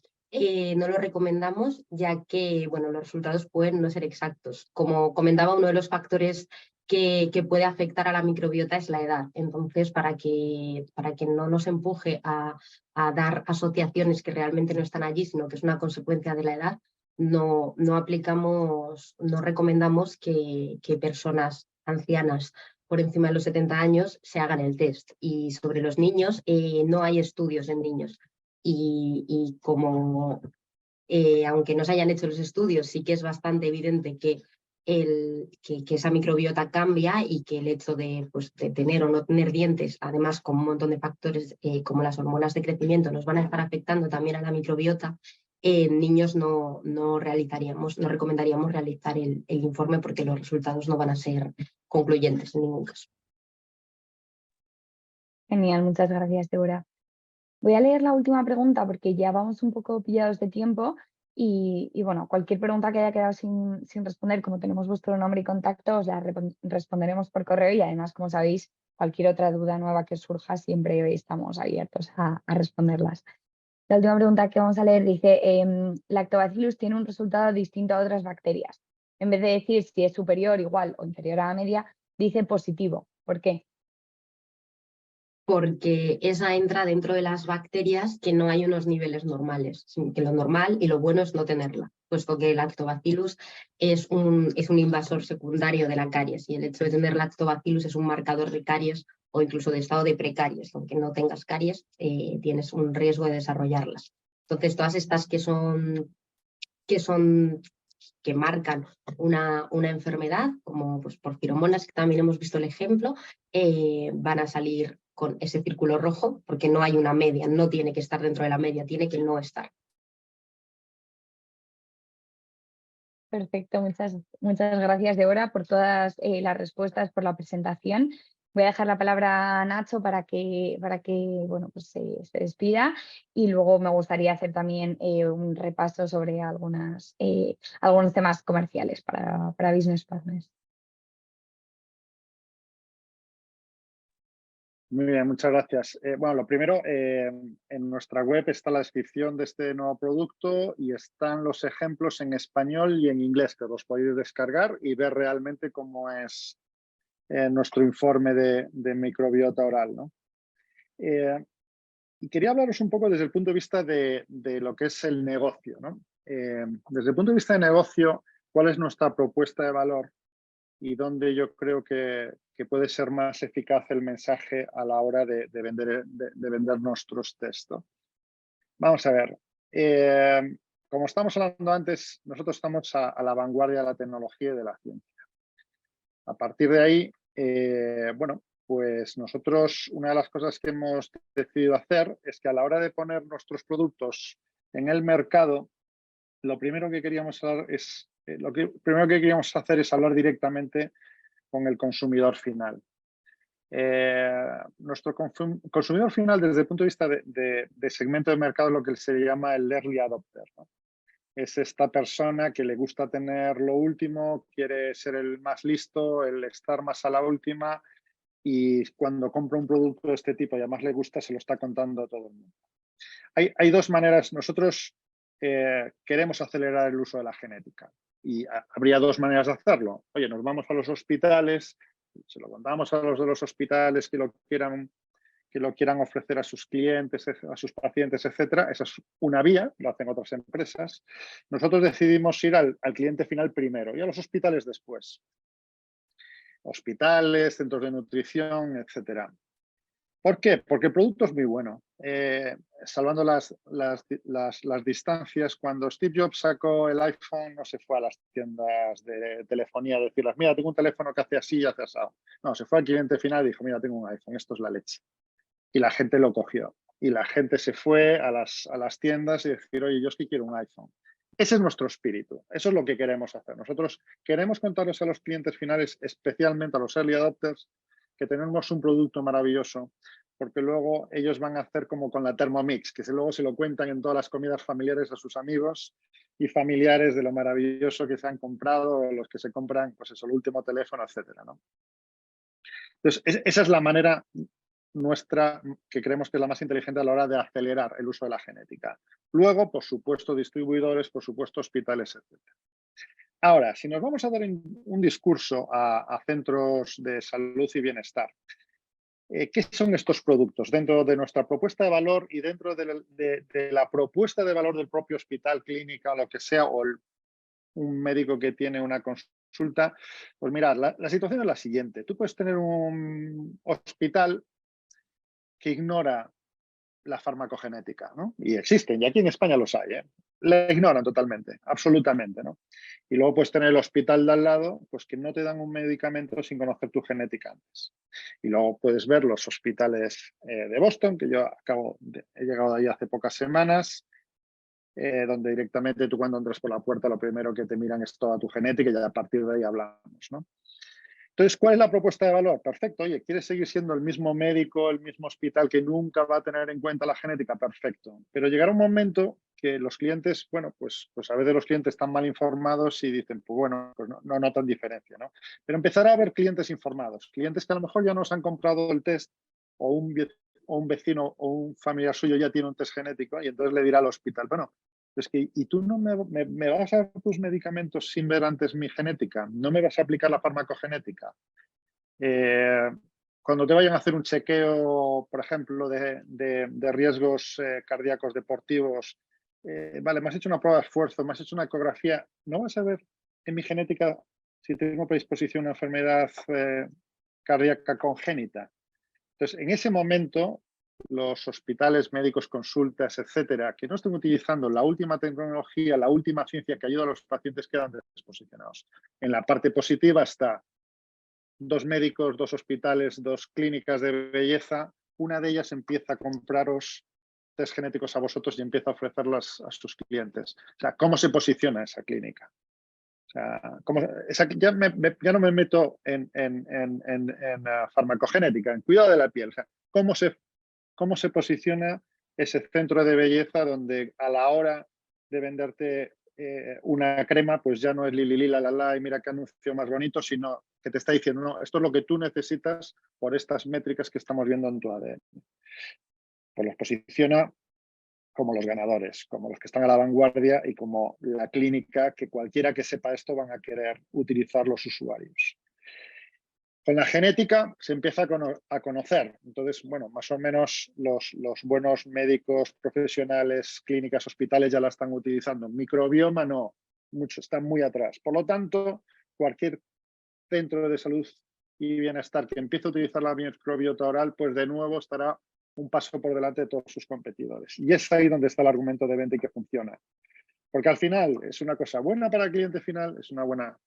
no lo recomendamos, ya que bueno, los resultados pueden no ser exactos. Como comentaba, uno de los factores que puede afectar a la microbiota es la edad. Entonces, para que no nos empuje a dar asociaciones que realmente no están allí, sino que es una consecuencia de la edad, no recomendamos que personas ancianas por encima de los 70 años se hagan el test. Y sobre los niños, no hay estudios en niños. Y como, aunque no se hayan hecho los estudios, sí que es bastante evidente que esa microbiota cambia y que el hecho de tener o no tener dientes, además con un montón de factores como las hormonas de crecimiento, nos van a estar afectando también a la microbiota. En niños no recomendaríamos realizar el informe porque los resultados no van a ser concluyentes en ningún caso. Genial, muchas gracias, Débora. Voy a leer la última pregunta porque ya vamos un poco pillados de tiempo y bueno, cualquier pregunta que haya quedado sin responder, como tenemos vuestro nombre y contacto, os la responderemos por correo y además, como sabéis, cualquier otra duda nueva que os surja, siempre estamos abiertos a responderlas. La última pregunta que vamos a leer dice, Lactobacillus tiene un resultado distinto a otras bacterias. En vez de decir si es superior, igual o inferior a la media, dice positivo. ¿Por qué? porque esa entra dentro de las bacterias que no hay unos niveles normales, que lo normal y lo bueno es no tenerla, puesto que el lactobacillus es un invasor secundario de la caries y el hecho de tener lactobacillus es un marcador de caries o incluso de estado de precaries. Aunque no tengas caries, tienes un riesgo de desarrollarlas. Entonces, todas estas que marcan una enfermedad, como pues, por firomonas, que también hemos visto el ejemplo, van a salir con ese círculo rojo, porque no hay una media, no tiene que estar dentro de la media, tiene que no estar. Perfecto, muchas gracias, Deborah, por todas las respuestas, por la presentación. Voy a dejar la palabra a Nacho para que bueno, pues, se despida, y luego me gustaría hacer también un repaso sobre algunos temas comerciales para Business Partners. Muy bien, muchas gracias. Bueno, lo primero, en nuestra web está la descripción de este nuevo producto y están los ejemplos en español y en inglés, que los podéis descargar y ver realmente cómo es nuestro informe de microbiota oral, ¿no? Y quería hablaros un poco desde el punto de vista de lo que es el negocio, ¿no? Desde el punto de vista de negocio, ¿cuál es nuestra propuesta de valor y dónde yo creo que puede ser más eficaz el mensaje a la hora de vender nuestros textos? Vamos a ver. Como estamos hablando antes, nosotros estamos a la vanguardia de la tecnología y de la ciencia. A partir de ahí, bueno, pues nosotros una de las cosas que hemos decidido hacer es que a la hora de poner nuestros productos en el mercado, lo primero que queríamos hacer es hablar directamente con el consumidor final. Nuestro consumidor final, desde el punto de vista de segmento de mercado, es lo que se llama el early adopter, ¿no? Es esta persona que le gusta tener lo último, quiere ser el más listo, el estar más a la última, y cuando compra un producto de este tipo y además le gusta, se lo está contando a todo el mundo. Hay dos maneras. Nosotros queremos acelerar el uso de la genética y habría dos maneras de hacerlo. Oye, nos vamos a los hospitales, se lo contamos a los de los hospitales que lo quieran ofrecer a sus clientes, a sus pacientes, etcétera. Esa es una vía, lo hacen otras empresas. Nosotros decidimos ir al cliente final primero y a los hospitales después. Hospitales, centros de nutrición, etcétera. ¿Por qué? Porque el producto es muy bueno. Salvando las distancias, cuando Steve Jobs sacó el iPhone, no se fue a las tiendas de telefonía a decirles, mira, tengo un teléfono que hace así y hace asado. No, se fue al cliente final y dijo, mira, tengo un iPhone, esto es la leche. Y la gente lo cogió. Y la gente se fue a las tiendas y decir, oye, yo es que quiero un iPhone. Ese es nuestro espíritu. Eso es lo que queremos hacer. Nosotros queremos contarles a los clientes finales, especialmente a los early adopters, que tenemos un producto maravilloso, porque luego ellos van a hacer como con la Thermomix, que luego se lo cuentan en todas las comidas familiares a sus amigos y familiares de lo maravilloso que se han comprado, los que se compran, pues eso, el último teléfono, etcétera, ¿no? Entonces, esa es la manera nuestra, que creemos que es la más inteligente a la hora de acelerar el uso de la genética. Luego, por supuesto, distribuidores, por supuesto, hospitales, etcétera. Ahora, si nos vamos a dar un discurso a centros de salud y bienestar, ¿qué son estos productos dentro de nuestra propuesta de valor y dentro de la propuesta de valor del propio hospital, clínica, lo que sea, o un médico que tiene una consulta? Pues mirad, la situación es la siguiente. Tú puedes tener un hospital que ignora la farmacogenética, ¿no? Y existen, y aquí en España los hay, ¿eh? La ignoran totalmente, absolutamente, ¿no? Y luego puedes tener el hospital de al lado, pues que no te dan un medicamento sin conocer tu genética antes. Y luego puedes ver los hospitales de Boston, que yo he llegado de ahí hace pocas semanas, donde directamente tú cuando entras por la puerta lo primero que te miran es toda tu genética y ya a partir de ahí hablamos, ¿no? Entonces, ¿cuál es la propuesta de valor? Perfecto. Oye, ¿quieres seguir siendo el mismo médico, el mismo hospital que nunca va a tener en cuenta la genética? Perfecto. Pero llegará un momento que los clientes, bueno, pues a veces los clientes están mal informados y dicen, pues bueno, pues no notan diferencia, ¿no? Pero empezará a haber clientes informados, clientes que a lo mejor ya nos han comprado el test o un vecino o un familiar suyo ya tiene un test genético y entonces le dirá al hospital, bueno, es que, ¿y tú no me vas a dar tus medicamentos sin ver antes mi genética? ¿No me vas a aplicar la farmacogenética? cuando te vayan a hacer un chequeo, por ejemplo, de riesgos cardíacos deportivos, vale, me has hecho una prueba de esfuerzo, me has hecho una ecografía, ¿no vas a ver en mi genética si tengo predisposición a una enfermedad cardíaca congénita? Entonces, en ese momento, los hospitales, médicos, consultas, etcétera, que no estén utilizando la última tecnología, la última ciencia que ayuda a los pacientes, quedan desposicionados. En la parte positiva está 2 médicos, 2 hospitales, 2 clínicas de belleza. Una de ellas empieza a compraros test genéticos a vosotros y empieza a ofrecerlas a sus clientes. O sea, ¿cómo se posiciona esa clínica? O sea, ya no me meto en farmacogenética, en cuidado de la piel. O sea, ¿cómo se posiciona ese centro de belleza donde a la hora de venderte una crema, pues ya no es li, la, la, y mira qué anuncio más bonito, sino que te está diciendo, no, esto es lo que tú necesitas por estas métricas que estamos viendo en tu ADN. Pues los posiciona como los ganadores, como los que están a la vanguardia y como la clínica que cualquiera que sepa esto van a querer utilizar los usuarios. Con la genética se empieza a conocer. Entonces, bueno, más o menos los buenos médicos, profesionales, clínicas, hospitales ya la están utilizando. Microbioma no, están muy atrás. Por lo tanto, cualquier centro de salud y bienestar que empiece a utilizar la microbiota oral, pues de nuevo estará un paso por delante de todos sus competidores. Y es ahí donde está el argumento de venta y que funciona. Porque al final es una cosa buena para el cliente final, es una buena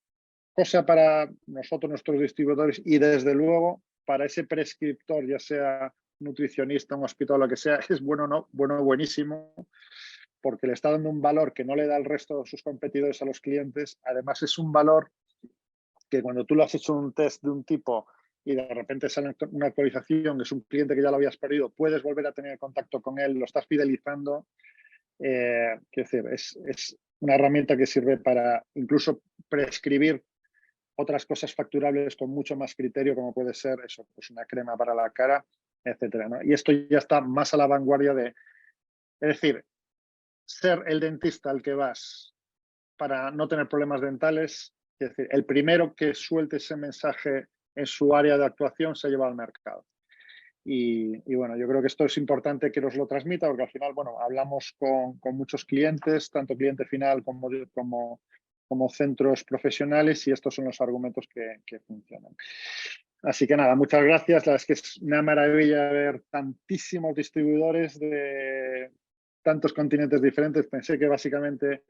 cosa para nosotros, nuestros distribuidores, y desde luego para ese prescriptor, ya sea nutricionista, un hospital, lo que sea, es buenísimo, porque le está dando un valor que no le da el resto de sus competidores a los clientes. Además, es un valor que cuando tú le has hecho un test de un tipo y de repente sale una actualización, es un cliente que ya lo habías perdido, puedes volver a tener contacto con él, lo estás fidelizando. Quiero decir, es una herramienta que sirve para incluso prescribir otras cosas facturables con mucho más criterio, como puede ser eso, pues una crema para la cara, etcétera, ¿no? Y esto ya está más a la vanguardia de, es decir, ser el dentista al que vas para no tener problemas dentales, es decir, el primero que suelte ese mensaje en su área de actuación se lleva al mercado. Y bueno, yo creo que esto es importante que nos lo transmita, porque al final, bueno, hablamos con muchos clientes, tanto cliente final como centros profesionales, y estos son los argumentos que funcionan. Así que nada, muchas gracias. La verdad es que es una maravilla ver tantísimos distribuidores de tantos continentes diferentes. Pensé que básicamente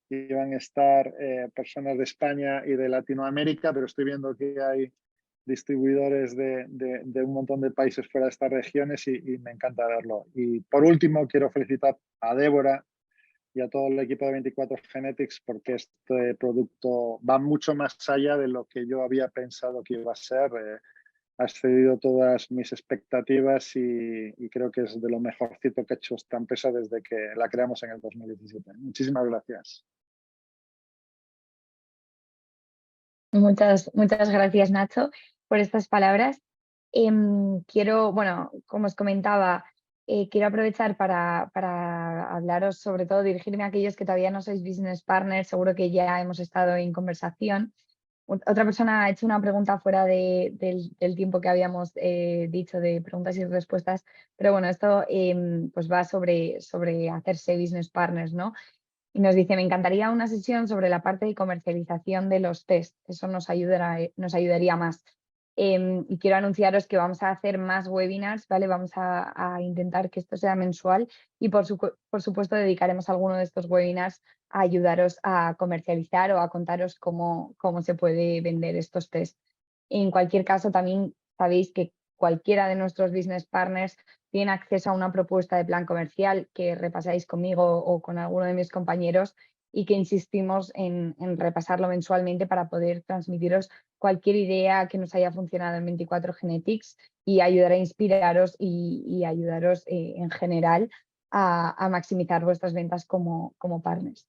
iban a estar personas de España y de Latinoamérica, pero estoy viendo que hay distribuidores de un montón de países fuera de estas regiones y me encanta verlo. Y por último, quiero felicitar a Débora y a todo el equipo de 24 Genetics, porque este producto va mucho más allá de lo que yo había pensado que iba a ser. Ha excedido todas mis expectativas y creo que es de lo mejorcito que ha hecho esta empresa desde que la creamos en el 2017. Muchísimas gracias. Muchas gracias, Nacho, por estas palabras. Quiero, bueno, como os comentaba, quiero aprovechar para hablaros, sobre todo dirigirme a aquellos que todavía no sois business partners. Seguro que ya hemos estado en conversación. Otra persona ha hecho una pregunta fuera del tiempo que habíamos dicho de preguntas y respuestas, pero bueno, esto pues va sobre hacerse business partners, ¿no? Y nos dice, me encantaría una sesión sobre la parte de comercialización de los test. Eso nos ayudaría más. Y quiero anunciaros que vamos a hacer más webinars, ¿vale? Vamos a intentar que esto sea mensual y por supuesto dedicaremos alguno de estos webinars a ayudaros a comercializar o a contaros cómo se puede vender estos test. En cualquier caso, también sabéis que cualquiera de nuestros business partners tiene acceso a una propuesta de plan comercial que repasáis conmigo o con alguno de mis compañeros y que insistimos en repasarlo mensualmente para poder transmitiros cualquier idea que nos haya funcionado en 24 Genetics y ayudar a inspiraros y ayudaros en general a maximizar vuestras ventas como partners.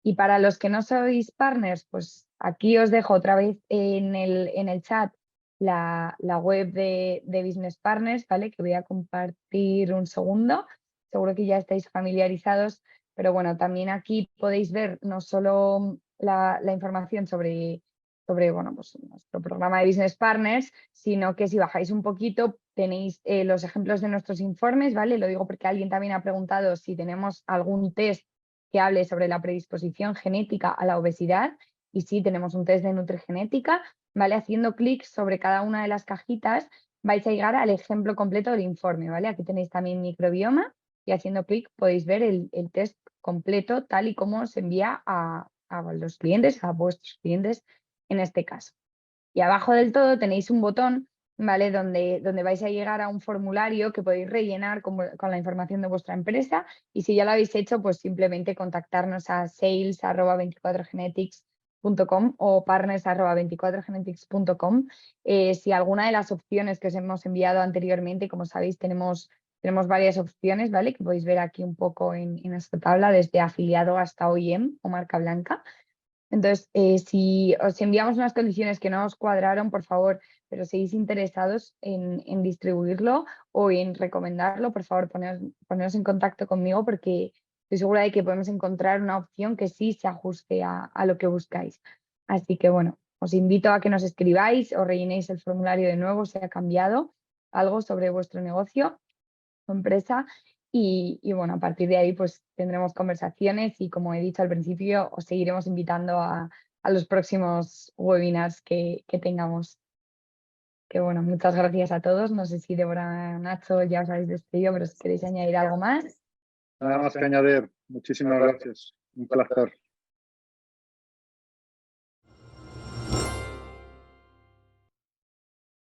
Y para los que no sois partners, pues aquí os dejo otra vez en el chat la web de Business Partners, ¿vale? Que voy a compartir un segundo. Seguro que ya estáis familiarizados, pero bueno, también aquí podéis ver no solo la información sobre sobre bueno, pues nuestro programa de Business Partners, sino que si bajáis un poquito tenéis los ejemplos de nuestros informes, ¿vale? Lo digo porque alguien también ha preguntado si tenemos algún test que hable sobre la predisposición genética a la obesidad, y sí, tenemos un test de nutrigenética, ¿vale? Haciendo clic sobre cada una de las cajitas vais a llegar al ejemplo completo del informe, ¿vale? Aquí tenéis también microbioma y haciendo clic podéis ver el test completo tal y como se envía a los clientes, a vuestros clientes en este caso. Y abajo del todo tenéis un botón, ¿vale? Donde vais a llegar a un formulario que podéis rellenar con la información de vuestra empresa, y si ya lo habéis hecho, pues simplemente contactarnos a sales@24genetics.com o partners@24genetics.com. Si alguna de las opciones que os hemos enviado anteriormente, como sabéis, tenemos varias opciones, ¿vale? Que podéis ver aquí un poco en esta tabla, desde afiliado hasta OEM o marca blanca. Entonces, si os enviamos unas condiciones que no os cuadraron, por favor, pero seguís interesados en distribuirlo o en recomendarlo, por favor, poneros en contacto conmigo, porque estoy segura de que podemos encontrar una opción que sí se ajuste a lo que buscáis. Así que bueno, os invito a que nos escribáis o rellenéis el formulario de nuevo si ha cambiado algo sobre vuestro negocio o empresa. Y bueno, a partir de ahí pues tendremos conversaciones y, como he dicho al principio, os seguiremos invitando a los próximos webinars que tengamos. Que bueno, muchas gracias a todos. No sé si Débora, Nacho, ya os habéis despedido, pero si queréis añadir algo más. Nada más que añadir. Muchísimas gracias. Un placer.